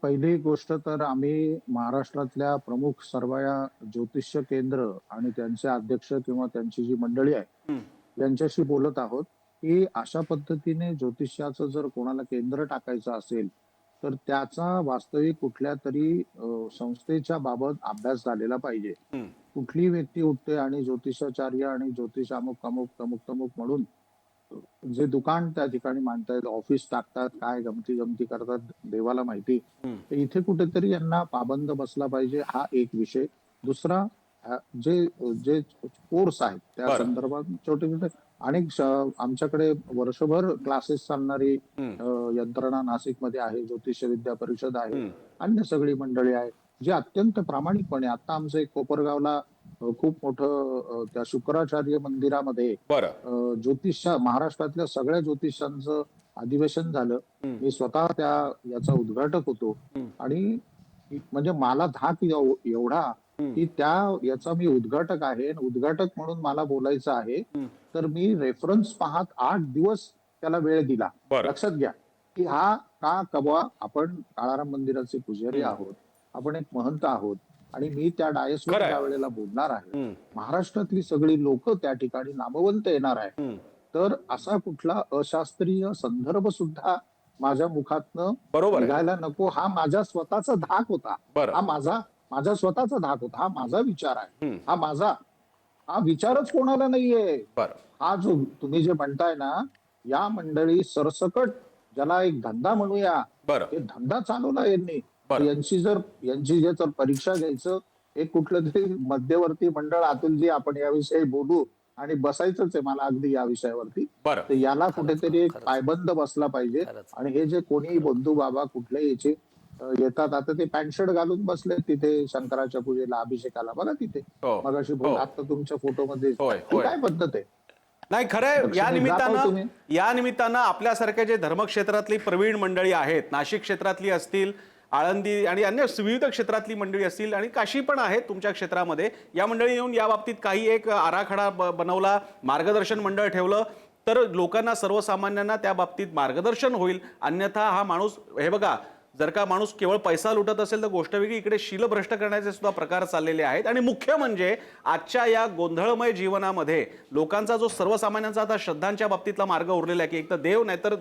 पहिली गोष्ट तर आम्ही महाराष्ट्रातल्या प्रमुख सर्व या ज्योतिष्य केंद्र आणि त्यांचे अध्यक्ष किंवा त्यांची जी मंडळी आहे यांच्याशी बोलत आहोत की अशा पद्धतीने ज्योतिष्याचं जर कोणाला केंद्र टाकायचं असेल तर त्याचा वास्तविक कुठल्या तरी संस्थेच्या बाबत अभ्यास झालेला पाहिजे. कुठली व्यक्ती उठते आणि ज्योतिषाचार्य आणि ज्योतिष अमुक अमुक अमुक तमुक म्हणून जे दुकान त्या ठिकाणी मांडतायत, ऑफिस टाकतात, काय गमती करतात देवाला माहिती. तर इथे कुठेतरी यांना पाबंद बसला पाहिजे, हा एक विषय. दुसरा, जे जे कोर्स आहेत त्या संदर्भात छोटे छोटे अनेक आमच्याकडे वर्षभर क्लासेस चालणारी यंत्रणा नाशिकमध्ये आहे, ज्योतिष विद्या परिषद आहे, अन्य सगळी मंडळी आहे जे अत्यंत प्रामाणिकपणे. आता आमचं एक कोपरगावला खूप मोठं त्या शुक्राचार्य मंदिरामध्ये महाराष्ट्रातल्या सगळ्या ज्योतिषांचं अधिवेशन झालं. मी स्वतः याचा उद्घाटक होतो आणि म्हणजे मला धाक एवढा की याचा मी उद्घाटक आहे, उद्घाटक म्हणून मला बोलायचं आहे. तर मी रेफरन्स पाहत 8 दिवस त्याला वेळ दिला. लक्षात घ्या की हा का कबवा, आपण काळाराम मंदिराचे पुजारी आहोत, आपण एक महंत आहोत आणि मी त्या डायसवर त्या वेळेला बोलणार आहे. महाराष्ट्रातली सगळी लोक त्या ठिकाणी नामवंत येणार आहे. तर असा कुठला अशास्त्रीय संदर्भ सुद्धा माझ्या मुखातनं निघायला नको. हा माझा स्वतःचा धाक होता, हा माझा स्वतःचा धाक होता, हा माझा विचार आहे, हा विचारच कोणाला नाहीये. हा जो तुम्ही जे म्हणताय ना, या मंडळी सरसकट ज्याला एक धंदा म्हणूया, बरं. हे धंदा चालवला यांनी. बरं. यांची जर परीक्षा घ्यायचं, एक कुठलं तरी मध्यवर्ती मंडळ, अतुलजी आपण याविषयी बोलू आणि बसायचंच आहे मला अगदी या विषयावरती. बरं. तर याला कुठेतरी एक पायबंद बसला पाहिजे. खरंच. आणि हे जे कोणी बंधू बाबा कुठले याचे येतात, आता ते पॅन्ट शर्ट घालून बसले तिथे शंकराच्या पूजेला, अभिषेकाला, बघा तिथे हो. मगाशी बोल, हो. आता तुमच्या फोटोमध्ये होय, ही होय. काय पद्धत आहे? नाही खरंय, या लक्ष्मी, जाता निमित्तानं तुम्ही? आपल्यासारख्या जे धर्मक्षेत्रातली प्रवीण मंडळी आहेत, नाशिक क्षेत्रातली असतील, आळंदी आणि अन्य विविध क्षेत्रातली मंडळी असतील आणि काशी पण आहेत तुमच्या क्षेत्रामध्ये, या मंडळी येऊन या बाबतीत काही एक आराखडा बनवला, मार्गदर्शन मंडळ ठेवलं तर लोकांना, सर्वसामान्यांना त्या बाबतीत मार्गदर्शन होईल. अन्यथा हा माणूस, हे बघा, जर का माणूस केवळ पैसा लुटत असेल तर गोष्ट वेगळी, इकडे शीलभ्रष्ट करण्याचे सुद्धा प्रकार चाललेले आहेत. आणि मुख्य म्हणजे आजच्या या गोंधळमय जीवनामध्ये लोकांचा जो सर्वसामान्यांचा आता श्रद्धांच्या बाबतीतला मार्ग उरलेला आहे की एक तर देव नाही तर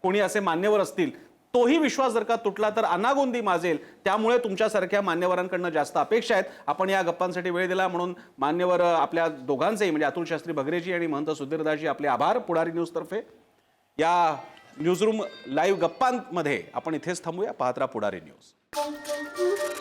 कोणी असे मान्यवर असतील, तोही विश्वास जर का तुटला तर अनागोंदी माजेल. त्यामुळे तुमच्यासारख्या मान्यवरांकडनं जास्त अपेक्षा आहेत. आपण या गप्पांसाठी वेळ दिला म्हणून मान्यवर आपल्या दोघांचेही, म्हणजे अतुल शास्त्री भगरेजी आणि महंत सुधीरदासजी, आपले आभार. पुढारी न्यूज तर्फे या न्यूजरूम लाईव्ह गप्पांमध्ये आपण इथेच थांबूया. पाहत राहा पुढारी न्यूज.